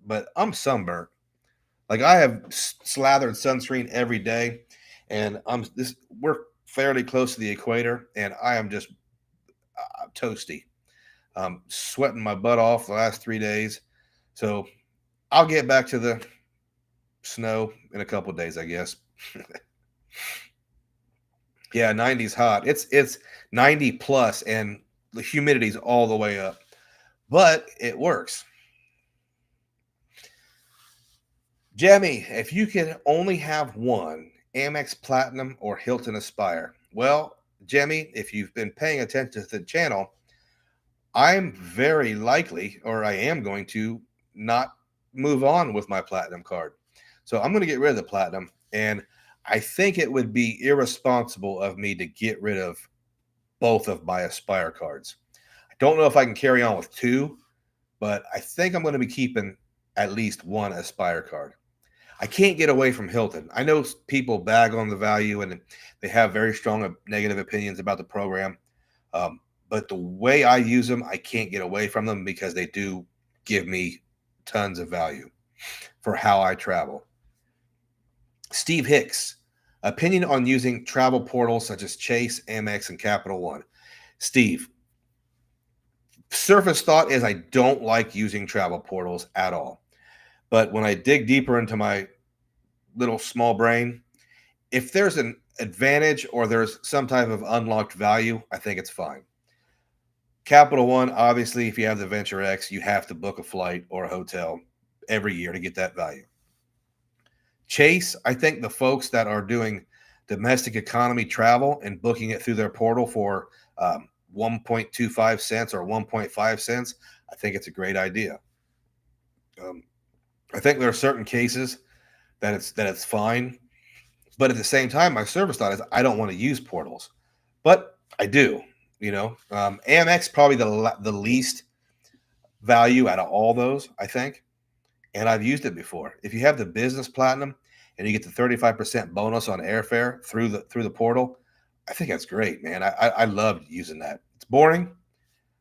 but I'm sunburnt. Like I have slathered sunscreen every day, and we're fairly close to the equator, and I am just toasty. Sweating my butt off the last 3 days. So I'll get back to the snow in a couple of days, I guess. Yeah, 90's hot. It's 90 plus, and the humidity's all the way up. But it works. Jemmy, if you could only have one, Amex Platinum or Hilton Aspire. Well, Jemmy, if you've been paying attention to the channel, I'm very likely, or I am going to not move on with my Platinum card. So I'm going to get rid of the Platinum, and I think it would be irresponsible of me to get rid of both of my Aspire cards. I don't know if I can carry on with two, but I think I'm going to be keeping at least one Aspire card. I can't get away from Hilton. I know people bag on the value and they have very strong negative opinions about the program. But the way I use them, I can't get away from them because they do give me tons of value for how I travel. Steve Hicks, opinion on using travel portals such as Chase, Amex, and Capital One. Steve, surface thought is I don't like using travel portals at all. But when I dig deeper into my little small brain, if there's an advantage or there's some type of unlocked value, I think it's fine. Capital One, obviously, if you have the Venture X, you have to book a flight or a hotel every year to get that value. Chase, I think the folks that are doing domestic economy travel and booking it through their portal for 1.25 cents or 1.5 cents, I think it's a great idea. I think there are certain cases that it's fine, but at the same time, my service thought is I don't want to use portals, but I do. Amex probably the least value out of all those, I think, and I've used it before. If you have the business platinum and you get the 35% bonus on airfare through the portal, I think that's great, man. I love using that. It's boring,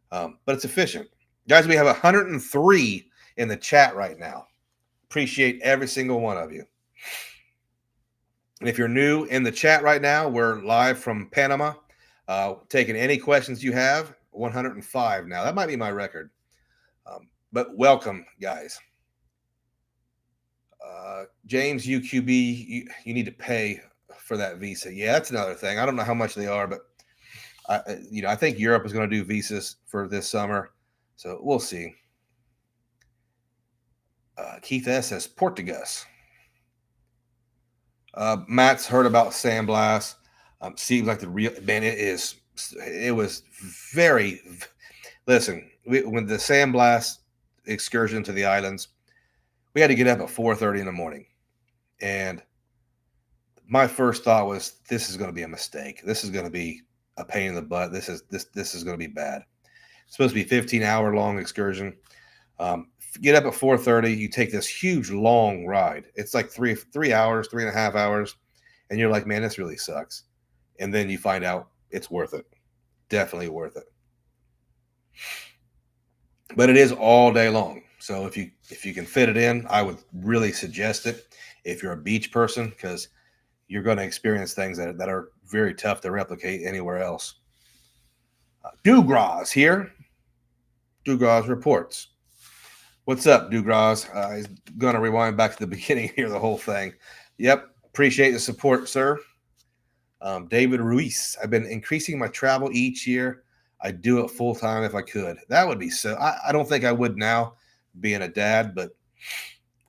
but it's efficient. Guys, we have 103 in the chat right now. Appreciate every single one of you. And if you're new in the chat right now, we're live from Panama. Taking any questions you have. 105 now. That might be my record. But welcome, guys. James UQB, you need to pay for that visa. Yeah, that's another thing. I don't know how much they are, but I think Europe is going to do visas for this summer. So we'll see. Keith S says Portuguese. Matt's heard about sandblast. Seems like the real man. It was very. Listen, when the sandblast excursion to the islands, we had to get up at 4:30 in the morning, and my first thought was, this is going to be a mistake. This is going to be a pain in the butt. This is going to be bad. It's supposed to be 15-hour long excursion. Get up at 4:30. You take this huge long ride. It's like 3 hours, 3.5 hours, and you're like, man, this really sucks. And then you find out it's worth it. Definitely worth it. But it is all day long. So if you can fit it in, I would really suggest it if you're a beach person, because you're going to experience things that are very tough to replicate anywhere else. Dugras here. Dugras reports. What's up, Dugras? He's going to rewind back to the beginning here, the whole thing. Yep. Appreciate the support, sir. David Ruiz. I've been increasing my travel each year. I'd do it full time if I could. That would be so. I don't think I would now, being a dad, but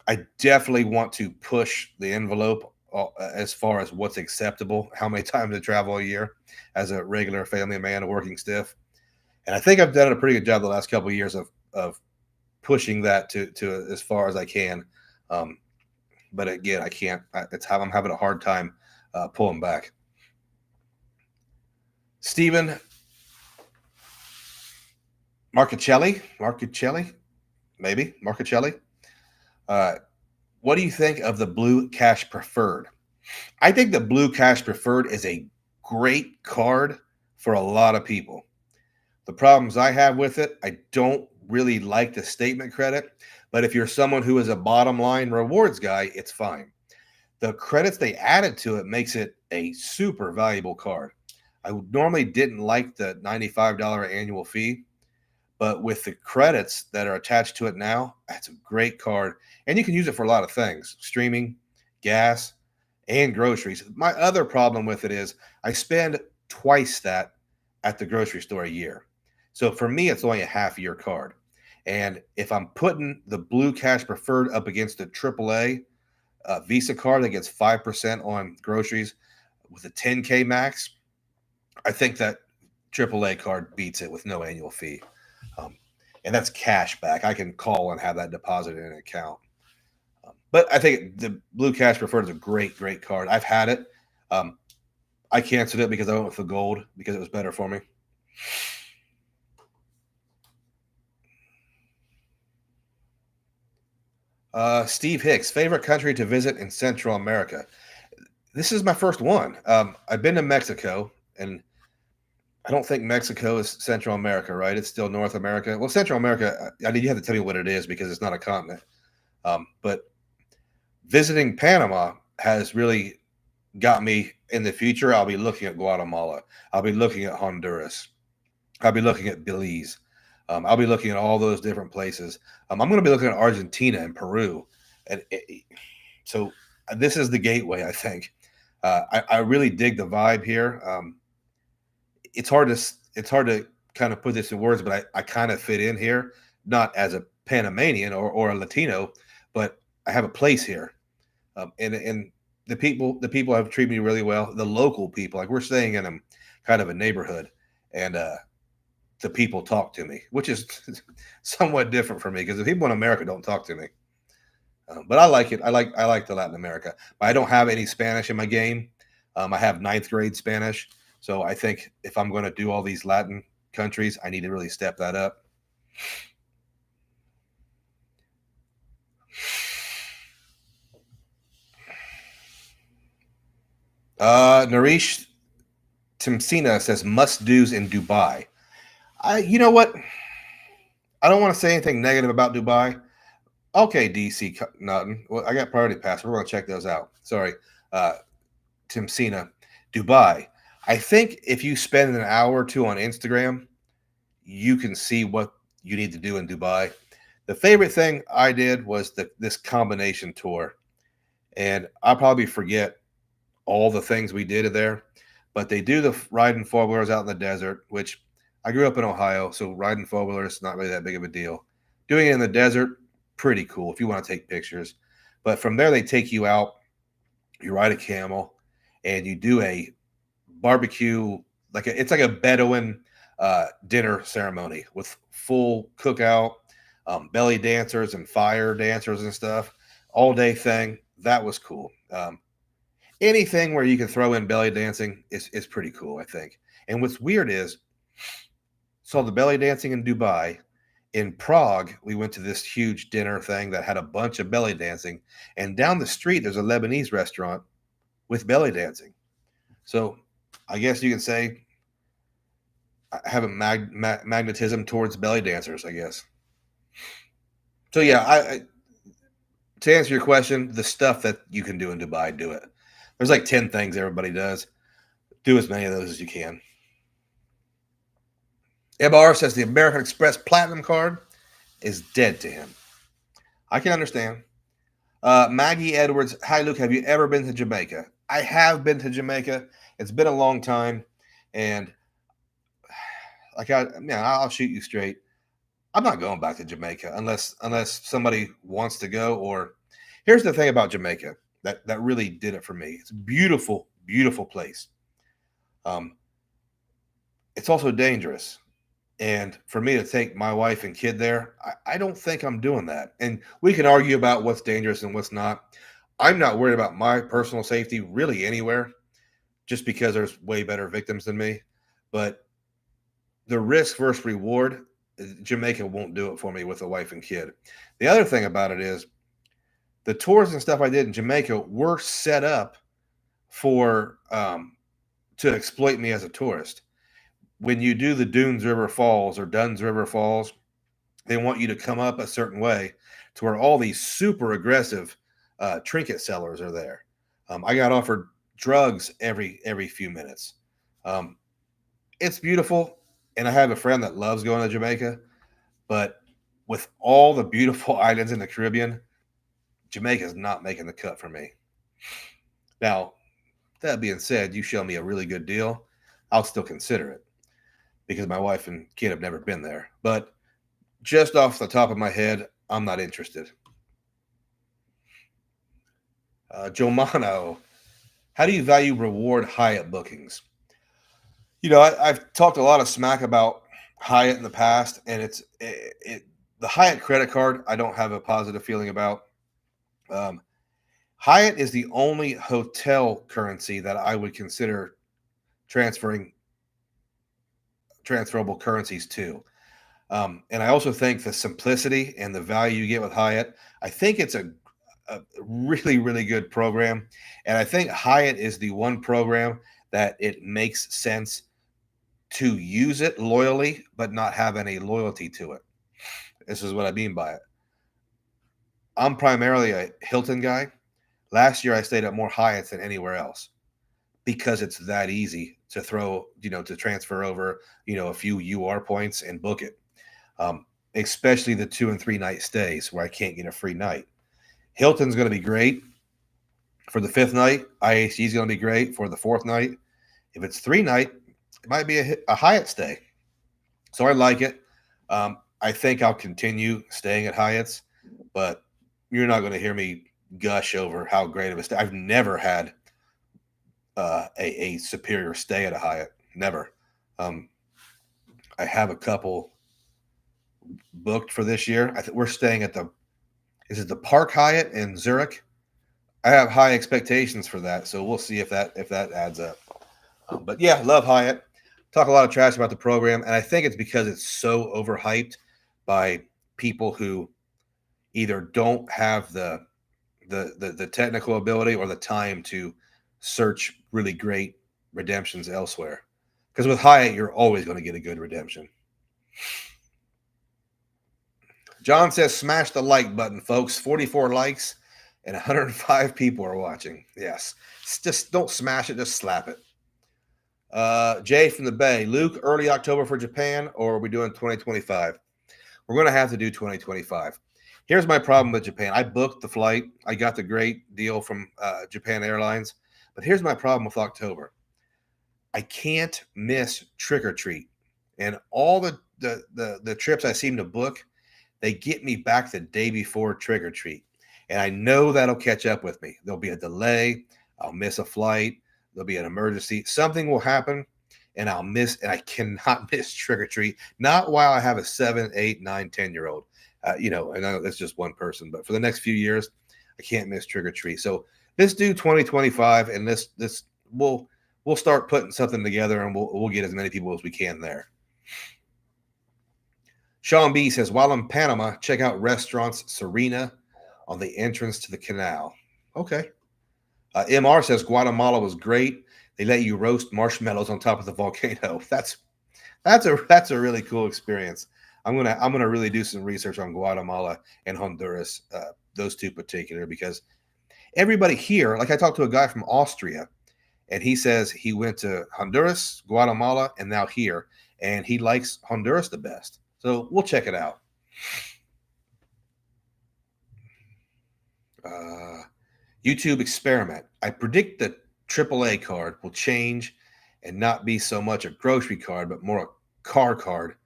I definitely want to push the envelope as far as what's acceptable, how many times I travel a year as a regular family man, a working stiff. And I think I've done a pretty good job the last couple of years of pushing that to as far as I can. But again, I can't. I'm having a hard time pulling back. Stephen Marchicelli, maybe Marchicelli. What do you think of the Blue Cash Preferred? I think the Blue Cash Preferred is a great card for a lot of people. The problems I have with it, I don't really like the statement credit, but if you're someone who is a bottom line rewards guy, it's fine. The credits they added to it makes it a super valuable card. I normally didn't like the $95 annual fee, but with the credits that are attached to it now, that's a great card. And you can use it for a lot of things, streaming, gas, and groceries. My other problem with it is I spend twice that at the grocery store a year. So for me, it's only a half-year card. And if I'm putting the Blue Cash Preferred up against the AAA Visa card that gets 5% on groceries with a 10K max, I think that AAA card beats it with no annual fee. And that's cash back. I can call and have that deposited in an account. But I think the Blue Cash Preferred is a great, great card. I've had it. I canceled it because I went with the gold because it was better for me. Steve Hicks, favorite country to visit in Central America. This is my first one. I've been to Mexico, and I don't think Mexico is Central America, right? It's still North America. Well, Central America, you have to tell me what it is because it's not a continent. But visiting Panama has really got me in the future. I'll be looking at Guatemala. I'll be looking at Honduras. I'll be looking at Belize. I'll be looking at all those different places. I'm going to be looking at Argentina and Peru. So this is the gateway, I think. I really dig the vibe here. It's hard to kind of put this in words, but I kind of fit in here, not as a Panamanian or a Latino, but I have a place here. And the people have treated me really well. The local people, like we're staying in a kind of a neighborhood, and the people talk to me, which is somewhat different for me because the people in America don't talk to me. But I like it. I like the Latin America. But I don't have any Spanish in my game. I have 9th grade Spanish. So I think if I'm going to do all these Latin countries, I need to really step that up. Naresh Timsina says must-dos in Dubai. You know what? I don't want to say anything negative about Dubai. Okay, DC nothing. Well, I got priority pass. We're going to check those out. Sorry. Timsina, Dubai. I think if you spend an hour or two on Instagram, you can see what you need to do in Dubai. The favorite thing I did was this combination tour. And I'll probably forget all the things we did there. But they do the riding four-wheelers out in the desert, which I grew up in Ohio, so riding four-wheelers is not really that big of a deal. Doing it in the desert, pretty cool if you want to take pictures. But from there, they take you out, you ride a camel, and you do a barbecue, it's like a Bedouin dinner ceremony with full cookout, belly dancers and fire dancers and stuff, all day thing. That was cool. Anything where you can throw in belly dancing is pretty cool, I think. And what's weird is, saw the belly dancing in Dubai. In Prague, we went to this huge dinner thing that had a bunch of belly dancing. And down the street, there's a Lebanese restaurant with belly dancing. So I guess you can say I have a magnetism towards belly dancers, I guess. So yeah, to answer your question, the stuff that you can do in Dubai, do it. There's like 10 things everybody does. Do as many of those as you can. MR says the American Express Platinum card is dead to him. I can understand. Maggie Edwards, hi Luke, have you ever been to Jamaica? I have been to Jamaica. It's been a long time, and I'll shoot you straight. I'm not going back to Jamaica unless somebody wants to go. Or here's the thing about Jamaica that really did it for me. It's a beautiful, beautiful place. It's also dangerous. And for me to take my wife and kid there, I don't think I'm doing that. And we can argue about what's dangerous and what's not. I'm not worried about my personal safety really anywhere, just because there's way better victims than me. But the risk versus reward, Jamaica won't do it for me with a wife and kid. The other thing about it is the tours and stuff I did in Jamaica were set up for to exploit me as a tourist. When you do the Dunes River Falls or Duns River Falls, they want you to come up a certain way to where all these super aggressive trinket sellers are there. I got offered drugs every few minutes. It's beautiful, and I have a friend that loves going to Jamaica, but with all the beautiful islands in the Caribbean, Jamaica is not making the cut for me. Now, that being said, you show me a really good deal, I'll still consider it, because my wife and kid have never been there. But just off the top of my head, I'm not interested. Jomano, how do you value reward Hyatt bookings? I've talked a lot of smack about Hyatt in the past, and the Hyatt credit card I don't have a positive feeling about. Hyatt is the only hotel currency that I would consider transferable currencies to. And I also think the simplicity and the value you get with Hyatt, I think it's a really, really good program. And I think Hyatt is the one program that it makes sense to use it loyally, but not have any loyalty to it. This is what I mean by it. I'm primarily a Hilton guy. Last year, I stayed at more Hyatts than anywhere else because it's that easy to throw, to transfer over, a few UR points and book it. Especially the 2 and 3 night stays where I can't get a free night. Hilton's going to be great for the 5th night. IAC is going to be great for the 4th night. If it's 3 night, it might be a Hyatt stay. So I like it. I think I'll continue staying at Hyatts, but you're not going to hear me gush over how great of a stay. I've never had a superior stay at a Hyatt. Never. I have a couple booked for this year. We're staying at is it the Park Hyatt in Zurich? I have high expectations for that, so we'll see if that adds up. But yeah, love Hyatt. Talk a lot of trash about the program, and I think it's because it's so overhyped by people who either don't have the technical ability or the time to search really great redemptions elsewhere. Because with Hyatt, you're always going to get a good redemption. John says, smash the like button, folks. 44 likes and 105 people are watching. Yes. Just don't smash it. Just slap it. Jay from the Bay. Luke, early October for Japan, or are we doing 2025? We're going to have to do 2025. Here's my problem with Japan. I booked the flight. I got the great deal from Japan Airlines. But here's my problem with October. I can't miss Trick or Treat. And all the trips I seem to book, they get me back the day before trick or treat. And I know that'll catch up with me. There'll be a delay. I'll miss a flight. There'll be an emergency. Something will happen and I'll miss, and I cannot miss trick or treat. Not while I have a 7, 8, 9, 10-year-old. And I know that's just one person, but for the next few years, I can't miss trick or treat. So let's do 2025, and this we'll start putting something together, and we'll get as many people as we can there. Sean B says, while in Panama, check out restaurants Serena on the entrance to the canal. Okay. MR says Guatemala was great. They let you roast marshmallows on top of the volcano. That's a really cool experience. I'm gonna really do some research on Guatemala and Honduras, those two particular, because everybody here, like I talked to a guy from Austria, and he says he went to Honduras, Guatemala, and now here, and he likes Honduras the best. So we'll check it out. YouTube experiment. I predict the AAA card will change and not be so much a grocery card, but more a car card,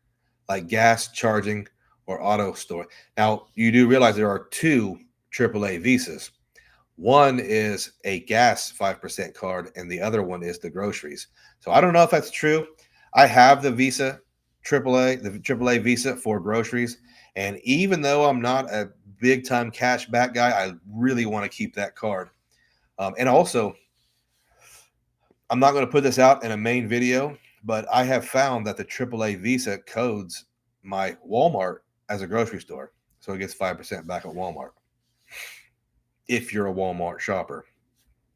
like gas, charging, or auto store. Now, you do realize there are two AAA visas. One is a gas 5% card, and the other one is the groceries. So I don't know if that's true. I have the Visa AAA, the AAA Visa for groceries. And even though I'm not a big time cash back guy, I really want to keep that card. And also, I'm not going to put this out in a main video, but I have found that the AAA Visa codes my Walmart as a grocery store. So it gets 5% back at Walmart if you're a Walmart shopper.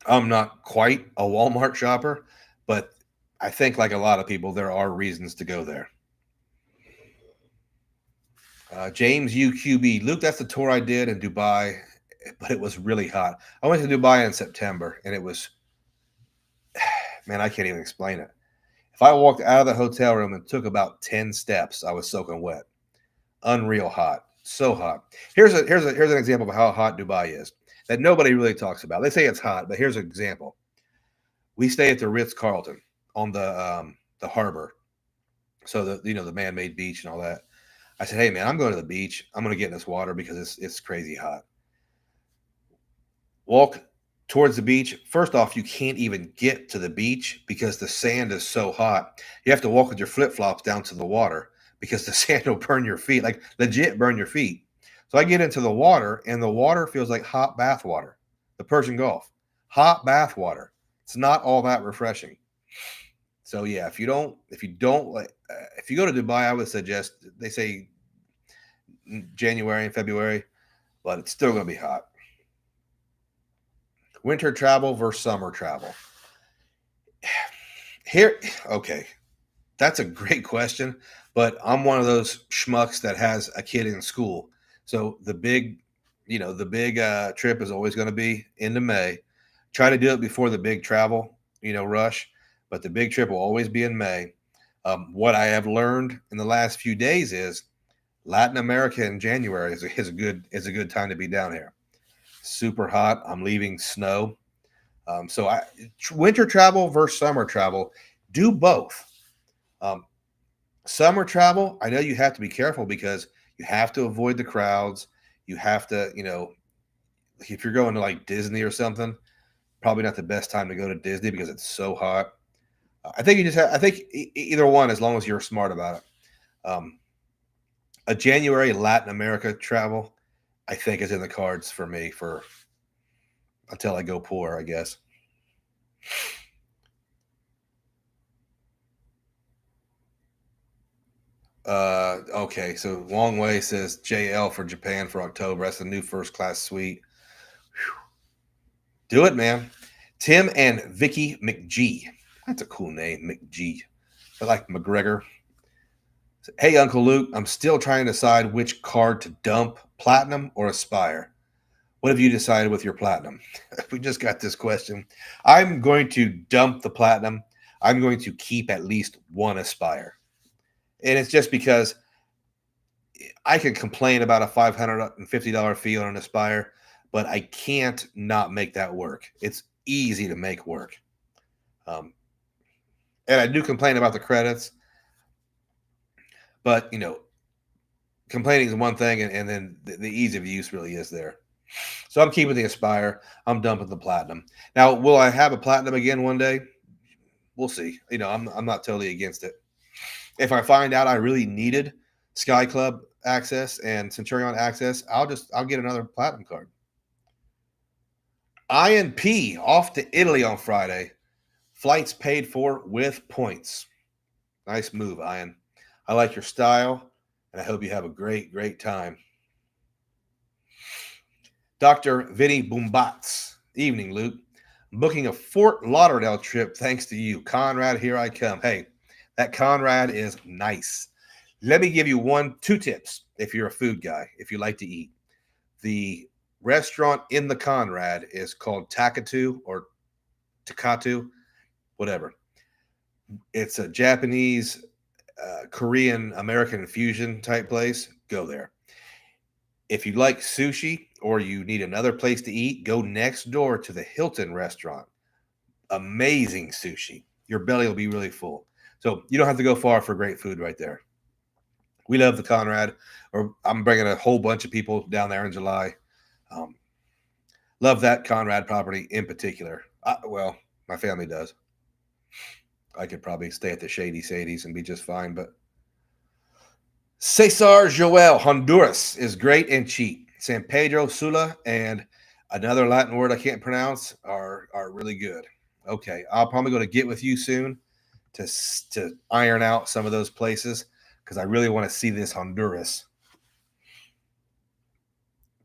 I'm not quite a Walmart shopper, but I think like a lot of people, there are reasons to go there. James UQB, Luke, that's the tour I did in Dubai, but it was really hot. I went to Dubai in September, and it was, man, I can't even explain it. If I walked out of the hotel room and took about 10 steps, I was soaking wet. Unreal hot. So hot. Here's an example of how hot Dubai is that nobody really talks about. They say it's hot, but here's an example. We stay at the Ritz-Carlton on the harbor. So the man-made beach and all that. I said, hey man, I'm going to the beach. I'm going to get in this water because it's crazy hot. Walk towards the beach. First off, you can't even get to the beach because the sand is so hot. You have to walk with your flip-flops down to the water because the sand will burn your feet, like legit burn your feet. So I get into the water, and the water feels like hot bath water. The Persian Gulf, hot bath water. It's not all that refreshing. So yeah, if you go to Dubai, I would suggest, they say January and February, but it's still going to be hot. Winter travel versus summer travel. Okay, that's a great question, but I'm one of those schmucks that has a kid in school. So the big trip is always going to be into May. Try to do it before the big travel, rush, but the big trip will always be in May. What I have learned in the last few days is Latin America in January is a good time to be down here. Super hot. I'm leaving snow. So winter travel versus summer travel, do both. Summer travel, I know you have to be careful because you have to avoid the crowds. You have to, if you're going to like Disney or something, probably not the best time to go to Disney because it's so hot. I think either one, as long as you're smart about it. A January Latin America travel, I think, is in the cards for me until I go poor, I guess. Okay, so Long Way says JL for Japan for October. That's the new first class suite. Whew. Do it, man. Tim and Vicky McG. That's a cool name, McG. I like McGregor. Hey, Uncle Luke, I'm still trying to decide which card to dump, Platinum or Aspire. What have you decided with your Platinum? We just got this question. I'm going to dump the Platinum. I'm going to keep at least one Aspire. And it's just because I can complain about a $550 fee on an Aspire, but I can't not make that work. It's easy to make work. And I do complain about the credits. But, complaining is one thing, and then the ease of use really is there. So I'm keeping the Aspire. I'm dumping the Platinum. Now, will I have a Platinum again one day? We'll see. I'm not totally against it. If I find out I really needed Sky Club access and Centurion access, I'll get another Platinum card. INP off to Italy on Friday. Flights paid for with points. Nice move, Ian. I like your style, and I hope you have a great, great time. Dr. Vinny Boombats. Evening, Luke. I'm booking a Fort Lauderdale trip thanks to you. Conrad, here I come. Hey, that Conrad is nice. Let me give you 2 tips if you're a food guy, if you like to eat. The restaurant in the Conrad is called Takatu or Takatu, whatever. It's a Japanese, Korean, American fusion type place. Go there. If you like sushi or you need another place to eat, go next door to the Hilton restaurant. Amazing sushi. Your belly will be really full. So you don't have to go far for great food right there. We love the Conrad, or I'm bringing a whole bunch of people down there in July. Love that Conrad property in particular. Well, my family does. I could probably stay at the Shady Sadies and be just fine, but Cesar Joel, Honduras is great and cheap. San Pedro Sula and another Latin word I can't pronounce are really good. Okay, I'll probably go to get with you soon to iron out some of those places because I really want to see this Honduras.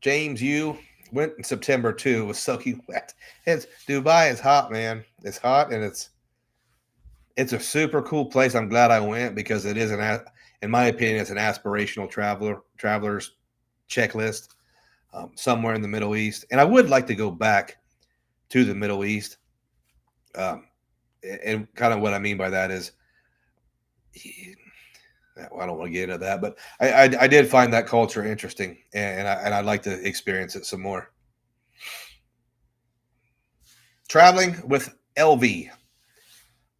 James, you went in September too. It was soaking wet. Dubai is hot, man. It's hot and it's a super cool place. I'm glad I went because it is in my opinion, it's an aspirational traveler's checklist somewhere in the Middle East. And I would like to go back to the Middle East. And kind of what I mean by that is, well, I don't want to get into that, but I did find that culture interesting, and I'd like to experience it some more. Traveling with LV.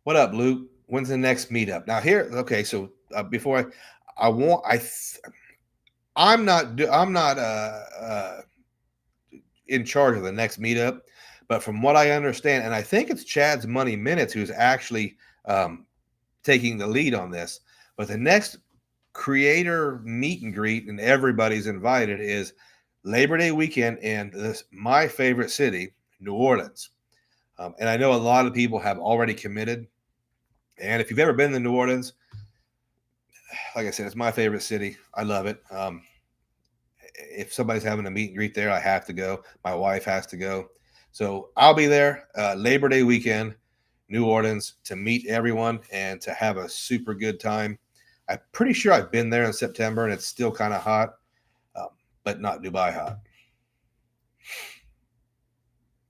What up, Luke? When's the next meetup? Now okay. So before I'm not in charge of the next meetup, but from what I understand, and I think it's Chad's Money Minutes who's actually taking the lead on this. But the next creator meet and greet, and everybody's invited, is Labor Day weekend in my favorite city, New Orleans. And I know a lot of people have already committed. And if you've ever been to New Orleans, like I said, it's my favorite city. I love it. If somebody's having a meet and greet there, I have to go. My wife has to go. So I'll be there Labor Day weekend, New Orleans, to meet everyone and to have a super good time. I'm pretty sure I've been there in September, and it's still kind of hot, but not Dubai hot.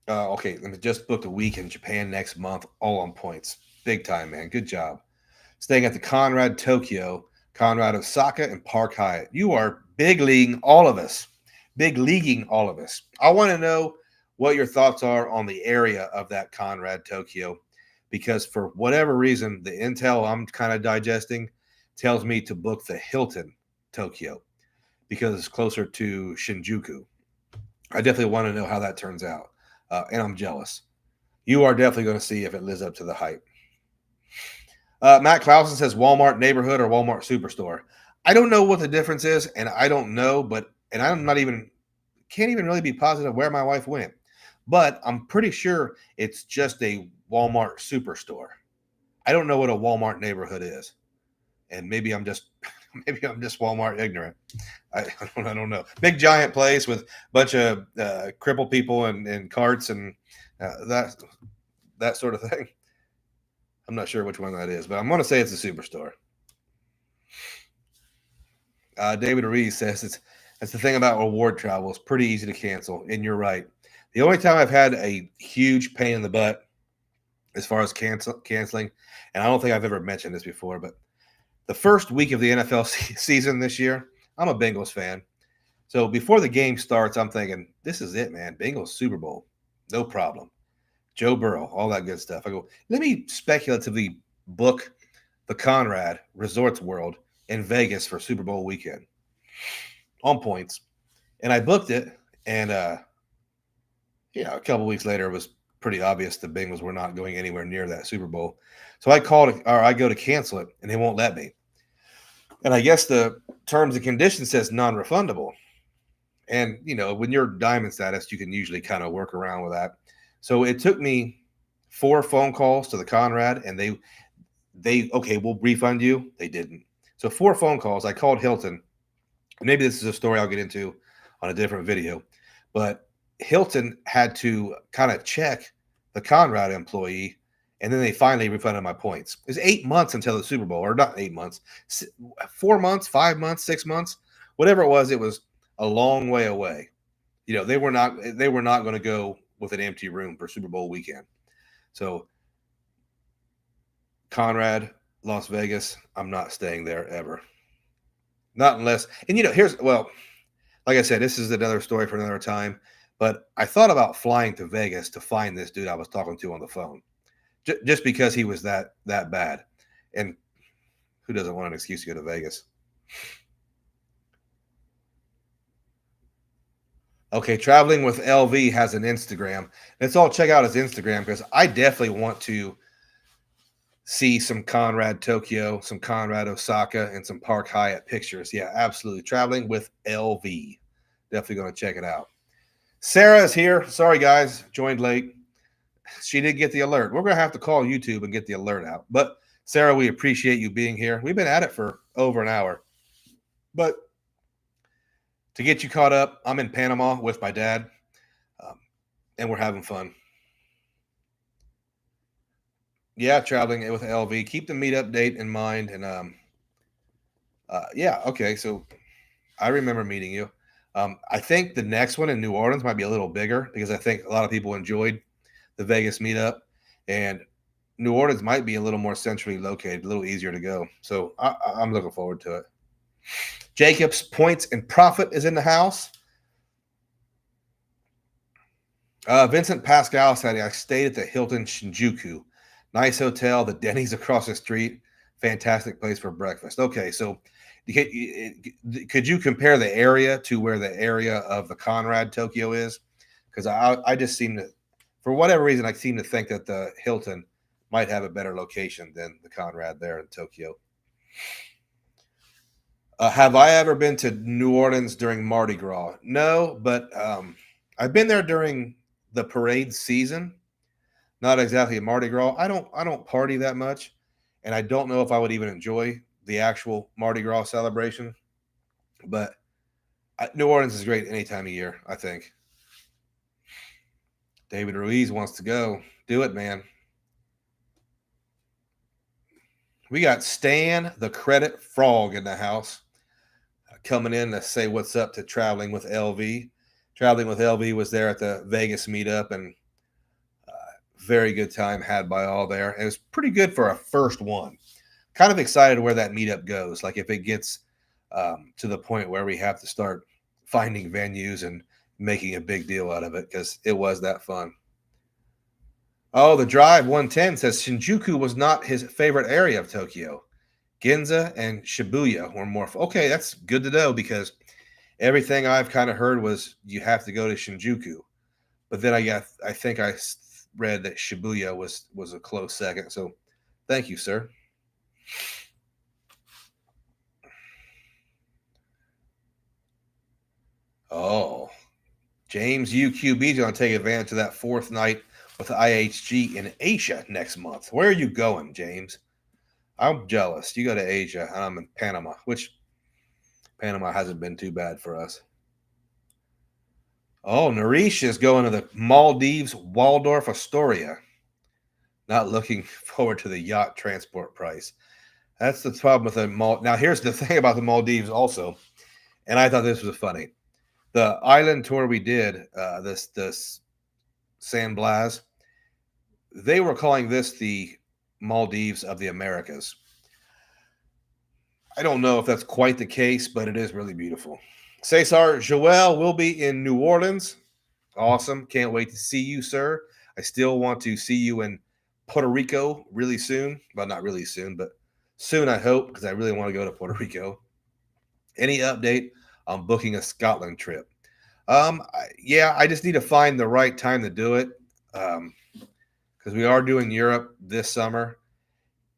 Okay, let me just book a week in Japan next month, all on points. Big time, man. Good job. Staying at the Conrad Tokyo, Conrad Osaka, and Park Hyatt. You are big leaguing all of us. Big leaguing all of us. I want to know what your thoughts are on the area of that Conrad Tokyo, because for whatever reason, the intel I'm kind of digesting tells me to book the Hilton Tokyo because it's closer to Shinjuku. I definitely want to know how that turns out, and I'm jealous. You are definitely going to see if it lives up to the hype. Matt Clausen says Walmart neighborhood or Walmart superstore. I don't know what the difference is, and I don't know, and I'm can't even really be positive where my wife went, but I'm pretty sure it's just a Walmart superstore. I don't know what a Walmart neighborhood is, and maybe I'm just Walmart ignorant. I don't know. Big giant place with a bunch of crippled people and carts and that sort of thing. I'm not sure which one that is, but I'm going to say it's a superstore. David Ruiz says that's the thing about reward travel. It's pretty easy to cancel, and you're right. The only time I've had a huge pain in the butt as far as canceling, and I don't think I've ever mentioned this before, but the first week of the NFL season this year, I'm a Bengals fan. So before the game starts, I'm thinking, this is it, man. Bengals Super Bowl. No problem. Joe Burrow, all that good stuff. I go, let me speculatively book the Conrad Resorts World in Vegas for Super Bowl weekend. on points, and I booked it. And a couple weeks later, it was pretty obvious the Bengals were not going anywhere near that Super Bowl. So I I go to cancel it, and they won't let me. And I guess the terms and conditions says non-refundable. And when you're diamond status, you can usually kind of work around with that. So it took me 4 phone calls to the Conrad, and they okay, we'll refund you. They didn't. So 4 phone calls. I called Hilton. Maybe this is a story I'll get into on a different video, but Hilton had to kind of check the Conrad employee, and then they finally refunded my points. It was 8 months until the Super Bowl, or not 8 months, 4 months, 5 months, 6 months, whatever it was. It was a long way away. They were not going to go with an empty room for Super Bowl weekend. So Conrad, Las Vegas, I'm not staying there ever. Not unless, and like I said, this is another story for another time, but I thought about flying to Vegas to find this dude I was talking to on the phone, just because he was that bad. And who doesn't want an excuse to go to Vegas? Okay, Traveling with LV has an Instagram. Let's all check out his Instagram, because I definitely want to see some Conrad Tokyo, some Conrad Osaka, and some Park Hyatt pictures. Yeah, absolutely. Traveling with LV. Definitely going to check it out. Sarah is here. Sorry, guys. Joined late. She did get the alert. We're going to have to call YouTube and get the alert out. But, Sarah, we appreciate you being here. We've been at it for over an hour. But to get you caught up, I'm in Panama with my dad, and we're having fun. Yeah, traveling with LV. Keep the meetup date in mind. And yeah, okay. So I remember meeting you. I think the next one in New Orleans might be a little bigger, because I think a lot of people enjoyed the Vegas meetup, and New Orleans might be a little more centrally located, a little easier to go. So I'm looking forward to it. Jacob's Points and Profit is in the house. Vincent Pascal said, I stayed at the Hilton Shinjuku. Nice hotel, the Denny's across the street. Fantastic place for breakfast. Okay, so could you compare the area to where the area of the Conrad Tokyo is? Because I just seem to, for whatever reason, I seem to think that the Hilton might have a better location than the Conrad there in Tokyo. Have I ever been to New Orleans during Mardi Gras? No, but I've been there during the parade season. Not exactly a Mardi Gras. I don't party that much, and I don't know if I would even enjoy the actual Mardi Gras celebration. But New Orleans is great any time of year, I think. David Ruiz wants to go. Do it, man. We got Stan, the Credit Frog, in the house, coming in to say what's up to Traveling with LV. Traveling with LV was there at the Vegas meetup, and very good time had by all there. It was pretty good for a first one. Kind of excited where that meetup goes. Like if it gets to the point where we have to start finding venues and making a big deal out of it, because it was that fun. Oh, the Drive 110 says Shinjuku was not his favorite area of Tokyo. Ginza and Shibuya were more. Okay, that's good to know, because everything I've kind of heard was you have to go to Shinjuku. But then I think I read that Shibuya was a close second. So thank you, sir. Oh, James UQB is going to take advantage of that 4th night with IHG in Asia next month. Where are you going, James? I'm jealous. You go to Asia, and I'm in Panama, which Panama hasn't been too bad for us. Oh, Narish is going to the Maldives Waldorf Astoria. Not looking forward to the yacht transport price. That's the problem with the Maldives. Now, here's the thing about the Maldives also, and I thought this was funny. The island tour we did, this San Blas, they were calling this the Maldives of the Americas. I don't know if that's quite the case, but it is really beautiful. Cesar Joel will be in New Orleans. Awesome. Can't wait to see you, sir. I still want to see you in Puerto Rico really soon. Well, not really soon, but soon, I hope, because I really want to go to Puerto Rico. Any update on booking a Scotland trip. Yeah, I just need to find the right time to do it because we are doing Europe this summer.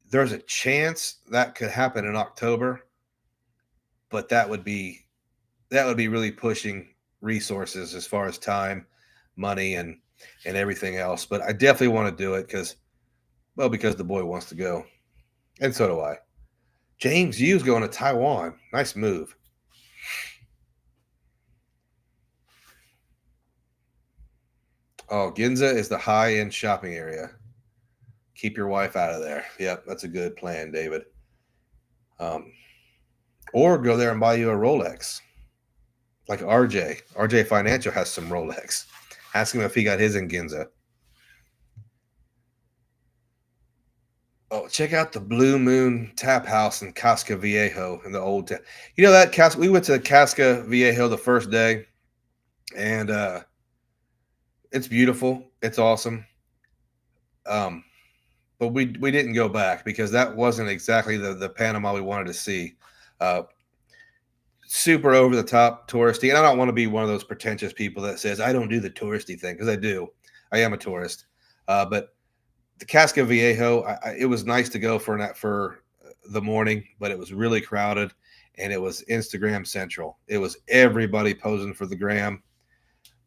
There's a chance that could happen in October, but that would be really pushing resources as far as time, money, and everything else. But I definitely want to do it because the boy wants to go, and so do I. James Yu's going to Taiwan. Nice move. Oh, Ginza is the high-end shopping area. Keep your wife out of there. Yep, that's a good plan, David. Um, or go there and buy you a Rolex, like RJ. RJ Financial has some Rolex. Ask him if he got his in Ginza. Oh, check out the Blue Moon Tap House in Casca Viejo in the old town. You know that Casca? We went to Casca Viejo the first day, and it's beautiful. It's awesome. Um, but we didn't go back because that wasn't exactly the Panama we wanted to see. Uh, Super over the top touristy, and I don't want to be one of those pretentious people that says I don't do the touristy thing because I do. I am a tourist, but the Casca Viejo, it was nice to go for the morning, but it was really crowded, and it was Instagram central. It was everybody posing for the gram.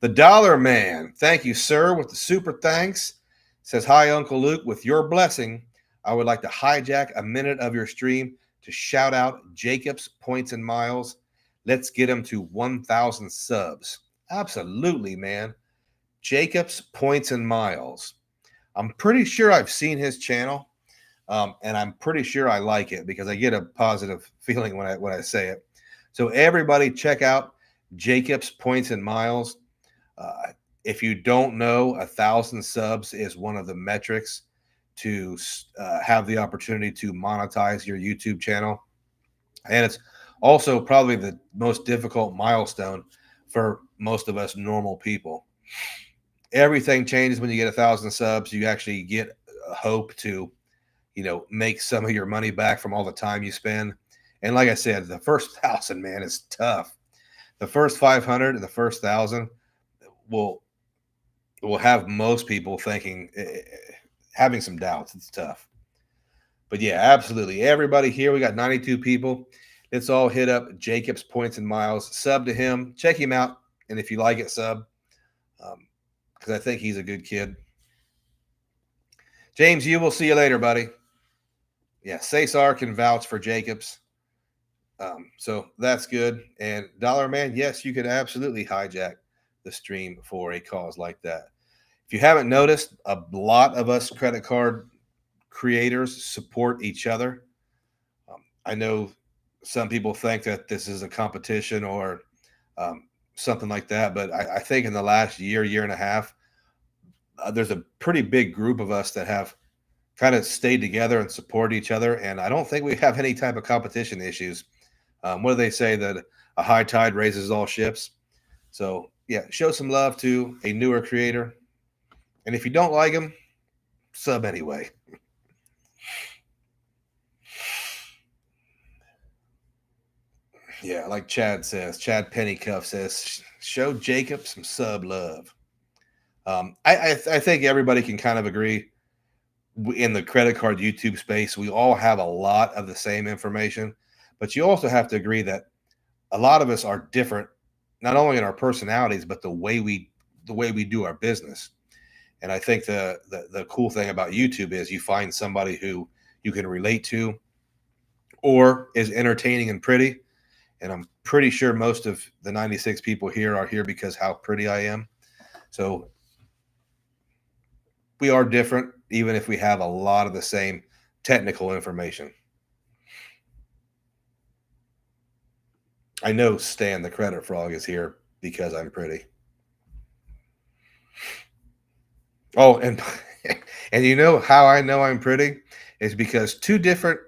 The Dollar Man, thank you, sir, with the super thanks. Says, hi, Uncle Luke. With your blessing, I would like to hijack a minute of your stream to shout out Jacob's Points and Miles. Let's get him to 1,000 subs. Absolutely, man. Jacob's Points and Miles. I'm pretty sure I've seen his channel, and I'm pretty sure I like it because I get a positive feeling when I say it. So everybody check out Jacob's Points and Miles. If you don't know, 1,000 subs is one of the metrics to have the opportunity to monetize your YouTube channel. And it's also probably the most difficult milestone for most of us normal people. Everything changes when you get 1,000 subs. You actually get hope to, make some of your money back from all the time you spend. And like I said, the first 1,000, man, is tough. The first 500 and the first 1,000 will have most people thinking, having some doubts. It's tough. But yeah, absolutely. Everybody here, we got 92 people. Let's all hit up Jacob's Points and Miles. Sub to him. Check him out. And if you like it, sub. Because I think he's a good kid. James, you will see you later, buddy. Yeah, Cesar can vouch for Jacobs. So that's good. And Dollar Man, yes, you could absolutely hijack the stream for a cause like that. If you haven't noticed, a lot of us credit card creators support each other. I know some people think that this is a competition or something like that, but I think in the last year and a half, there's a pretty big group of us that have kind of stayed together and support each other, and I don't think we have any type of competition issues. What do they say, that a high tide raises all ships? So yeah, show some love to a newer creator, and if you don't like him, sub anyway. Yeah, like Chad says, Chad Pennycuff says, show Jacob some sub love. I think everybody can kind of agree in the credit card YouTube space, we all have a lot of the same information, but you also have to agree that a lot of us are different, not only in our personalities, but the way we do our business. And I think the cool thing about YouTube is you find somebody who you can relate to or is entertaining and pretty. And I'm pretty sure most of the 96 people here are here because how pretty I am. So we are different, even if we have a lot of the same technical information. I know Stan the Credit Frog is here because I'm pretty. Oh, and and you know how I know I'm pretty is because two different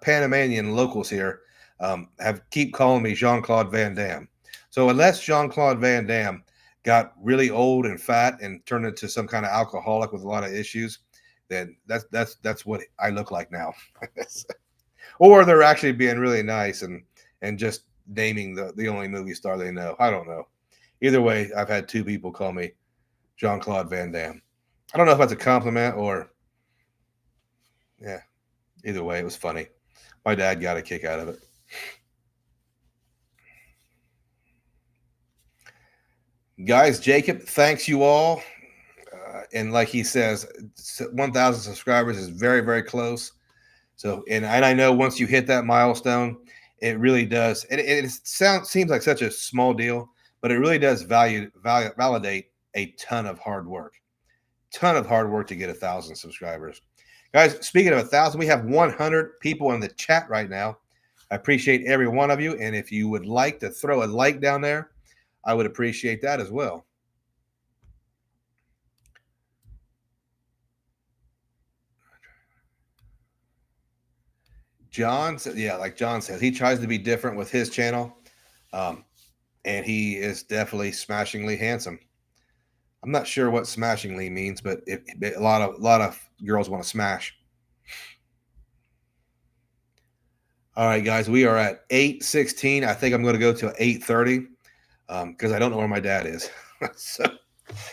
Panamanian locals here have keep calling me Jean-Claude Van Damme. So unless Jean-Claude Van Damme got really old and fat and turned into some kind of alcoholic with a lot of issues, then that's what I look like now. Or they're actually being really nice and just naming the only movie star they know. I don't know. Either way, I've had 2 people call me Jean-Claude Van Damme. I don't know if that's a compliment or, yeah. Either way, it was funny. My dad got a kick out of it. Guys, Jacob, thanks you all. And like he says, 1,000 subscribers is very, very close. So, and I know once you hit that milestone, it really does. It seems like such a small deal, but it really does validate a ton of hard work. Ton of hard work to get 1,000 subscribers. Guys, speaking of 1,000, we have 100 people in the chat right now. I appreciate every one of you. And if you would like to throw a like down there, I would appreciate that as well. John said, yeah, like John says, he tries to be different with his channel. And he is definitely smashingly handsome. I'm not sure what smashingly means, but a lot of girls want to smash. All right, guys, we are at 8:16. I think I'm going to go to 8:30 because I don't know where my dad is.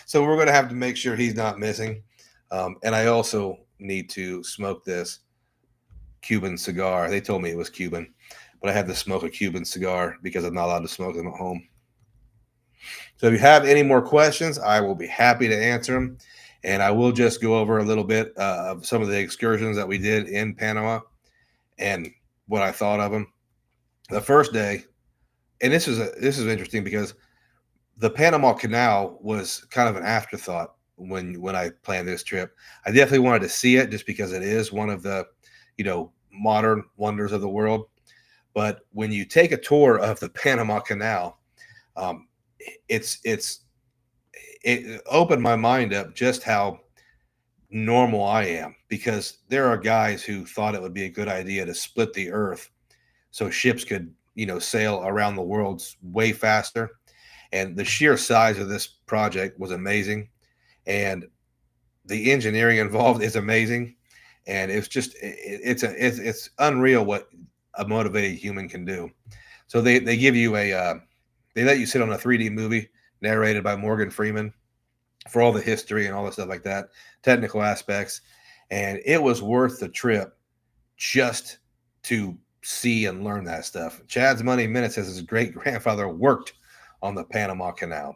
so we're going to have to make sure he's not missing. And I also need to smoke this Cuban cigar. They told me it was Cuban, but I had to smoke a Cuban cigar because I'm not allowed to smoke them at home. So if you have any more questions, I will be happy to answer them. And I will just go over a little bit of some of the excursions that we did in Panama and what I thought of them. The first day, and this is interesting because the Panama Canal was kind of an afterthought when I planned this trip. I definitely wanted to see it just because it is one of the, modern wonders of the world. But when you take a tour of the Panama Canal, it opened my mind up just how normal I am, because there are guys who thought it would be a good idea to split the earth so ships could, sail around the world way faster. And the sheer size of this project was amazing. And the engineering involved is amazing. And it's just, it's unreal what a motivated human can do. So they give you they let you sit on a 3D movie narrated by Morgan Freeman for all the history and all the stuff like that, technical aspects. And it was worth the trip just to see and learn that stuff. Chad's Money Minute says his great grandfather worked on the Panama Canal.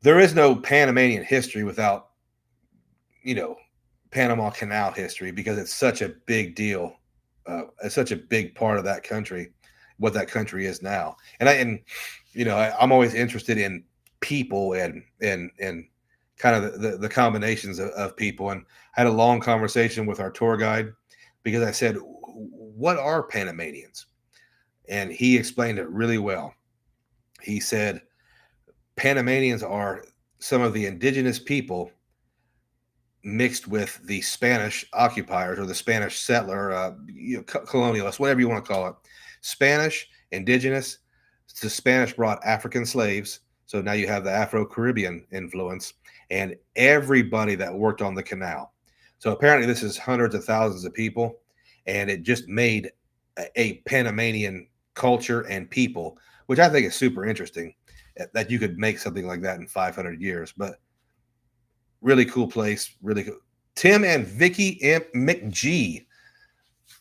There is no Panamanian history without, Panama Canal history, because it's such a big deal. It's such a big part of that country, what that country is now. And I'm always interested in people and kind of the combinations of people. And I had a long conversation with our tour guide because I said, what are Panamanians? And he explained it really well. He said, Panamanians are some of the indigenous people mixed with the Spanish occupiers or the Spanish settler, colonialists, whatever you want to call it. Spanish, indigenous. The Spanish brought African slaves. So now you have the Afro-Caribbean influence and everybody that worked on the canal. So apparently this is hundreds of thousands of people, and it just made a Panamanian culture and people, which I think is super interesting that you could make something like that in 500 years. But really cool place. Really cool. Tim and Vicky McG,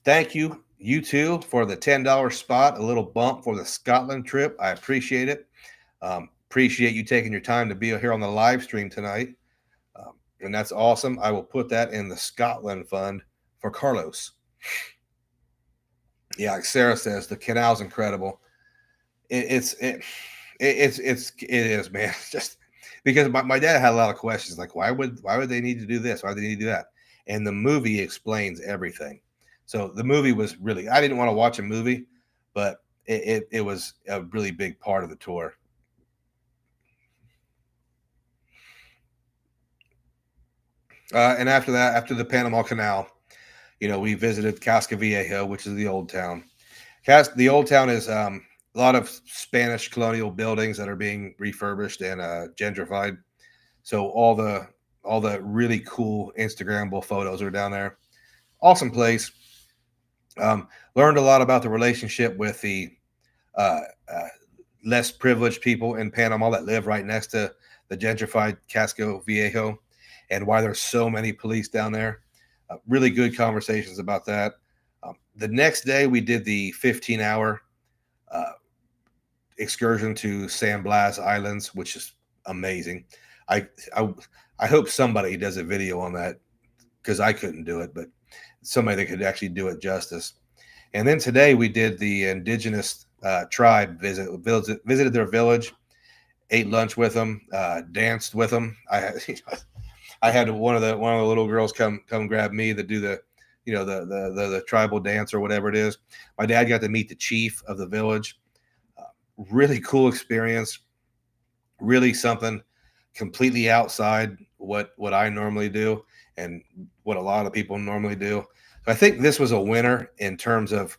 thank you. You too for the $10 spot, a little bump for the Scotland trip. I appreciate it. Appreciate you taking your time to be here on the live stream tonight. And that's awesome. I will put that in the Scotland fund for Carlos. Yeah, like Sarah says, the canal's incredible. It is, man. It's just because my dad had a lot of questions, like why would they need to do this? Why do they need to do that? And the movie explains everything. So the movie was really, I didn't want to watch a movie, but it was a really big part of the tour. And after that, after the Panama Canal, we visited Cascaviejo, which is the old town. The old town is a lot of Spanish colonial buildings that are being refurbished and gentrified. So all the really cool Instagrammable photos are down there. Awesome place. Learned a lot about the relationship with the uh, uh, less privileged people in Panama that live right next to the gentrified Casco Viejo, and why there's so many police down there. Really good conversations about that. The next day, we did the 15-hour uh, excursion to San Blas Islands, which is amazing. I, I I hope somebody does a video on that because I couldn't do it, but somebody that could actually do it justice. And then today we did the indigenous tribe visited their village, ate lunch with them, danced with them. I had one of the little girls come grab me to do the the tribal dance or whatever it is. My dad got to meet the chief of the village. Really cool experience. Really something completely outside what I normally do and what a lot of people normally do. So I think this was a winner in terms of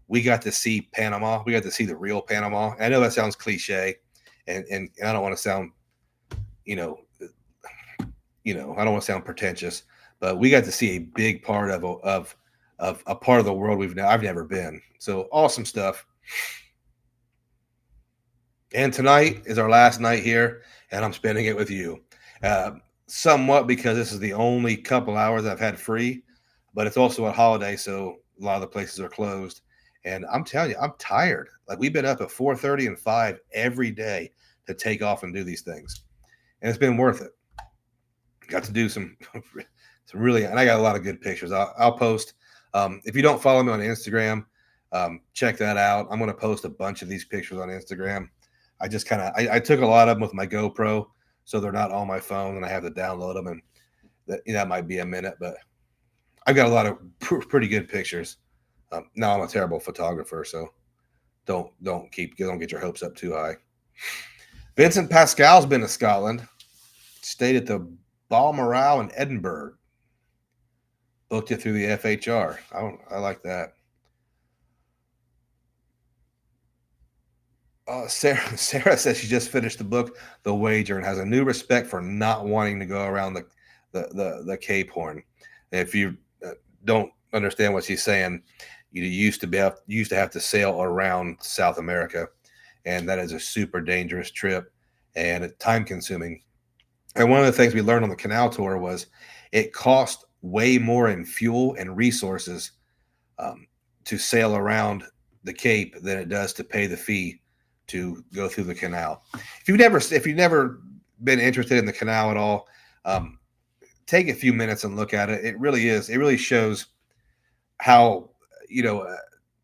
we got to see Panama. We got to see the real Panama. I know that sounds cliche, and I don't want to sound, you know, I don't want to sound pretentious, but we got to see a big part of a part of the world I've never been. So awesome stuff. And tonight is our last night here, and I'm spending it with you. Uh, Somewhat because this is the only couple hours I've had free, but it's also a holiday, so a lot of the places are closed. And I'm telling you, I'm tired. Like we've been up at 4:30 and 5 every day to take off and do these things, and it's been worth it. Got to do some really, and I got a lot of good pictures. I'll post. If you don't follow me on Instagram, check that out. I'm going to post a bunch of these pictures on Instagram. I just kind of I took a lot of them with my GoPro, so they're not on my phone, and I have to download them, and that might be a minute, but I've got a lot of pretty good pictures. Now I'm a terrible photographer, so don't get your hopes up too high. Vincent Pascal's been to Scotland, stayed at the Balmoral in Edinburgh, booked it through the FHR. I like that. Sarah says she just finished the book, The Wager, and has a new respect for not wanting to go around the Cape Horn. If you don't understand what she's saying, you used to have to sail around South America, and that is a super dangerous trip and time consuming. And one of the things we learned on the canal tour was it cost way more in fuel and resources to sail around the Cape than it does to pay the fee to go through the canal. If you've never been interested in the canal at all, take a few minutes and look at it. It really shows how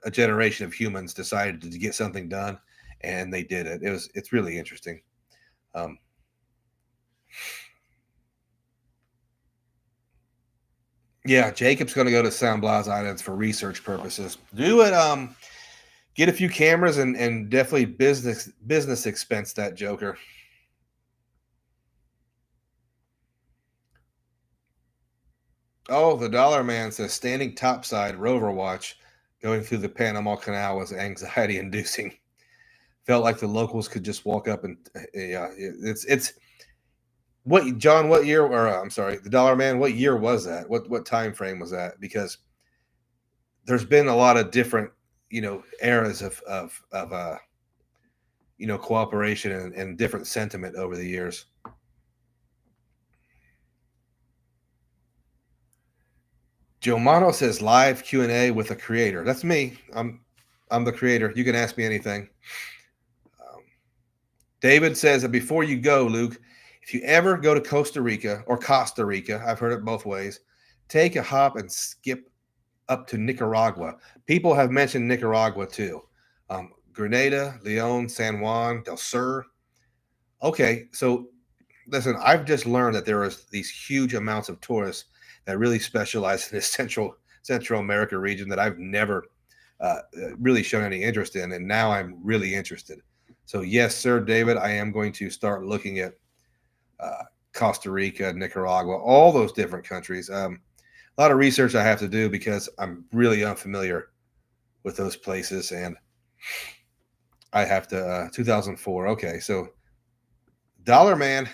a generation of humans decided to get something done, and they did it. It's really interesting. Yeah, Jacob's going to go to San Blas Islands for research purposes. Do it. Get a few cameras and definitely business expense that joker. Oh, the Dollar Man says standing topside rover watch going through the Panama Canal was anxiety inducing. Felt like the locals could just walk up and yeah, it's what John, what year, or I'm sorry, the Dollar Man, what year was that? What time frame was that? Because there's been a lot of different, eras of cooperation and different sentiment over the years. Joe Mano says live Q&A with a creator. That's me. I'm the creator. You can ask me anything. David says that before you go, Luke, if you ever go to Costa Rica or Costa Rica, I've heard it both ways, take a hop and skip up to Nicaragua. People have mentioned Nicaragua too. Grenada, Leon, San Juan, Del Sur. Okay, so listen, I've just learned that there is these huge amounts of tourists that really specialize in this Central America region that I've never really shown any interest in, and now I'm really interested. So yes, sir, David, I am going to start looking at Costa Rica, Nicaragua, all those different countries. A lot of research I have to do because I'm really unfamiliar with those places, and I have to 2004. Okay, so Dollar Man,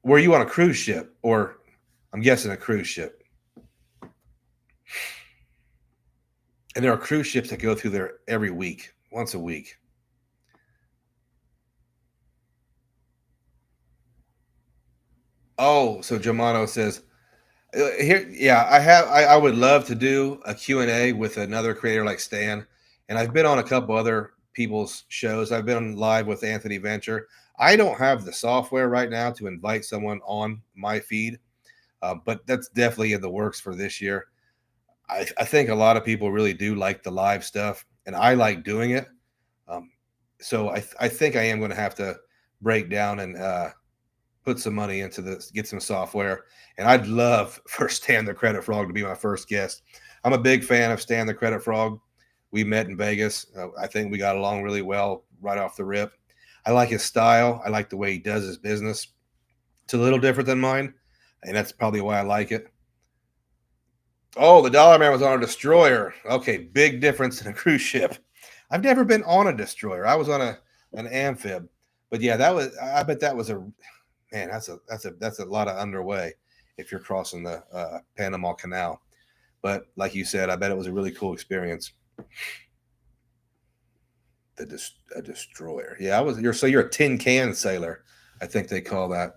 were you on a cruise ship, or I'm guessing a cruise ship? And there are cruise ships that go through there every week, once a week. Oh, so Germano says, here, yeah, I would love to do a Q&A with another creator like Stan. And I've been on a couple other people's shows. I've been live with Anthony Venture. I don't have the software right now to invite someone on my feed, but that's definitely in the works for this year. I think a lot of people really do like the live stuff, and I like doing it. Um, so I think I am going to have to break down and put some money into this, get some software. And I'd love for Stan the Credit Frog to be my first guest. I'm a big fan of Stan the Credit Frog. We met in Vegas. I think we got along really well right off the rip. I like his style. I like the way he does his business. It's a little different than mine, and that's probably why I like it. Oh, the Dollar Man was on a destroyer. Okay, big difference in a cruise ship. I've never been on a destroyer. I was on an amphib, but yeah, that was. I bet that was a man. That's a lot of underway if you're crossing the Panama Canal. But like you said, I bet it was a really cool experience. A destroyer. Yeah, I was. You're a tin can sailor. I think they call that.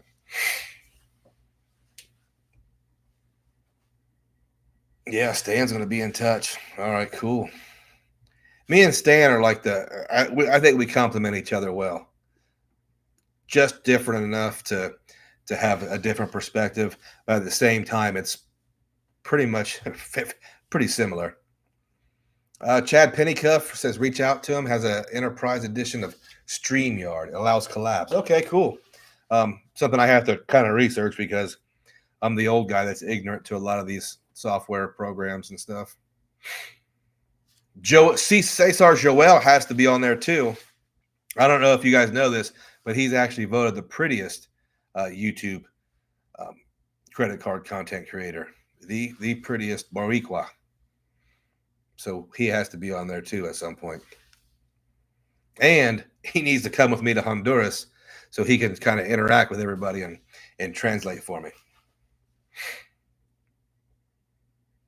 Yeah, Stan's going to be in touch. All right, cool. Me and Stan are like I think we complement each other well. Just different enough to have a different perspective, but at the same time, it's pretty much pretty similar. Chad Pennycuff says reach out to him. Has an enterprise edition of StreamYard. It allows collabs. Okay, cool. Something I have to kind of research because I'm the old guy that's ignorant to a lot of these software programs and stuff. Cesar Joel has to be on there too. I don't know if you guys know this, but he's actually voted the prettiest YouTube um, credit card content creator, the prettiest Boricua. So he has to be on there too at some point. And he needs to come with me to Honduras so he can kind of interact with everybody and translate for me.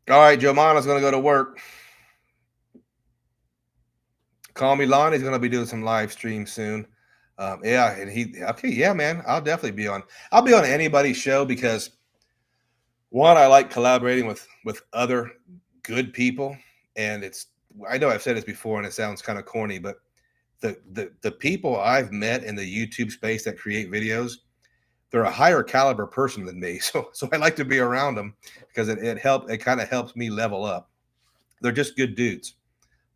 All right, Joe Mana's going to go to work. Call me Lonnie's going to be doing some live streams soon. Yeah, and okay, yeah, man, I'll definitely be on. I'll be on anybody's show because one, I like collaborating with other good people, and I know I've said this before, and it sounds kind of corny, but the people I've met in the YouTube space that create videos, they're a higher caliber person than me, so I like to be around them because it kind of helps me level up. They're just good dudes,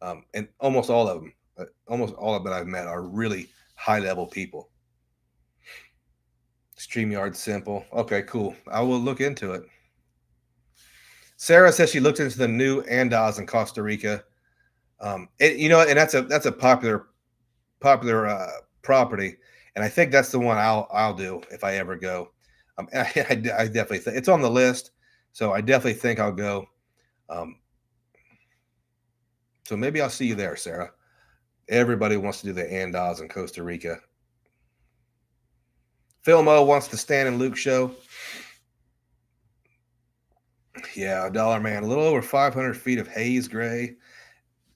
and almost all of them that I've met are really high level people. StreamYard simple. Okay, cool. I will look into it. Sarah says she looked into the new Andas in Costa Rica. And that's a popular property, and I think that's the one I'll do if I ever go. I definitely think it's on the list, so I definitely think I'll go. So maybe I'll see you there, Sarah. Everybody wants to do the Andas in Costa Rica. Phil Mo wants the Stan and Luke show. Yeah, Dollar Man, a little over 500 feet of haze gray,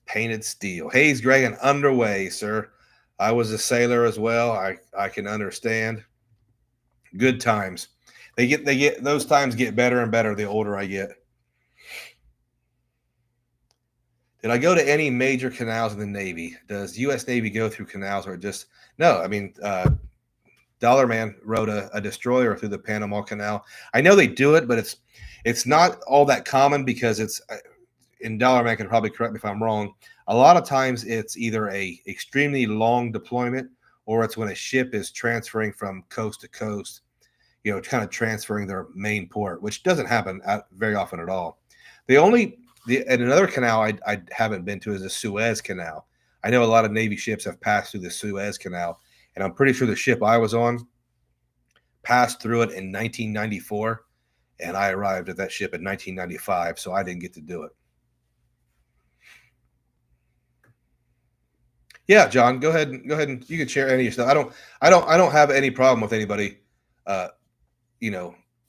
painted steel. Haze gray and underway, sir. I was a sailor as well. I can understand. Good times. Those times get better and better the older I get. Did I go to any major canals in the Navy? Does U.S. Navy go through canals or just no? I mean, Dollar Man rode a destroyer through the Panama Canal. I know they do it, but it's not all that common because it's. And Dollar Man can probably correct me if I'm wrong. A lot of times it's either a extremely long deployment or it's when a ship is transferring from coast to coast, kind of transferring their main port, which doesn't happen very often at all. And another canal I haven't been to is the Suez Canal. I know a lot of Navy ships have passed through the Suez Canal, and I'm pretty sure the ship I was on passed through it in 1994, and I arrived at that ship in 1995, so I didn't get to do it. Yeah, John, go ahead and you can share any of your stuff. I don't have any problem with anybody, uh,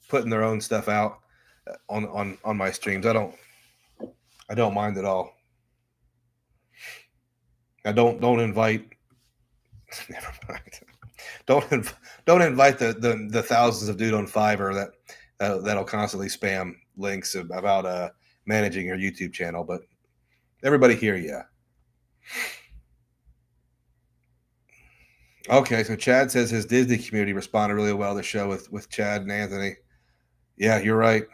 putting their own stuff out on my streams. I don't mind at all. Now don't invite. Never mind. Don't invite the thousands of dude on Fiverr that'll constantly spam links about managing your YouTube channel. But everybody here, yeah. Okay, so Chad says his Disney community responded really well to the show with Chad and Anthony. Yeah, you're right.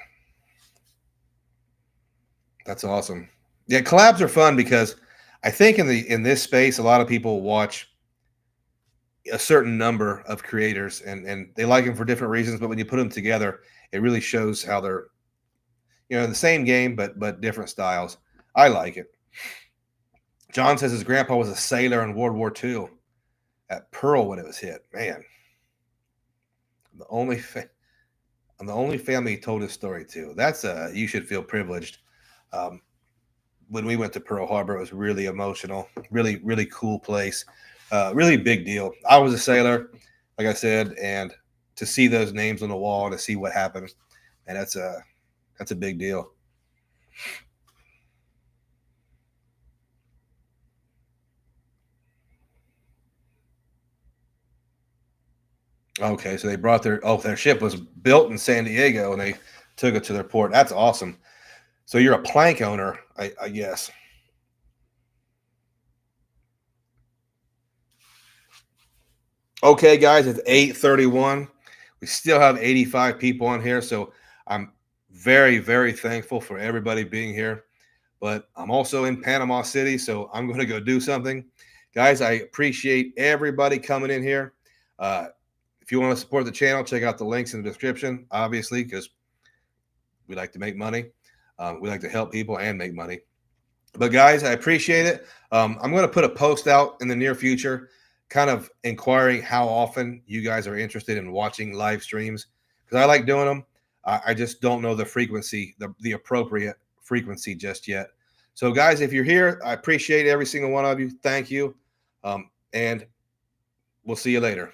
That's awesome. Yeah, collabs are fun because I think in this space, a lot of people watch a certain number of creators and they like them for different reasons, but when you put them together, it really shows how they're the same game but different styles. I like it. John says his grandpa was a sailor in World War II at Pearl when it was hit. Man, I'm the only I'm the only family he told his story to. That's you should feel privileged. Um, when we went to Pearl Harbor, it was really emotional, really, really cool place, really big deal. I was a sailor, like I said, and to see those names on the wall, to see what happened, and that's a big deal. Okay, so they brought their ship was built in San Diego, and they took it to their port. That's awesome. So you're a plank owner, I guess. Okay, guys, it's 8:31. We still have 85 people on here, so I'm very, very thankful for everybody being here. But I'm also in Panama City, so I'm going to go do something. Guys, I appreciate everybody coming in here. If you want to support the channel, check out the links in the description, obviously, because we like to make money. We like to help people and make money. But guys, I appreciate it. I'm going to put a post out in the near future, kind of inquiring how often you guys are interested in watching live streams, because I like doing them. I just don't know the frequency, the appropriate frequency just yet. So guys, if you're here, I appreciate every single one of you. Thank you. And we'll see you later.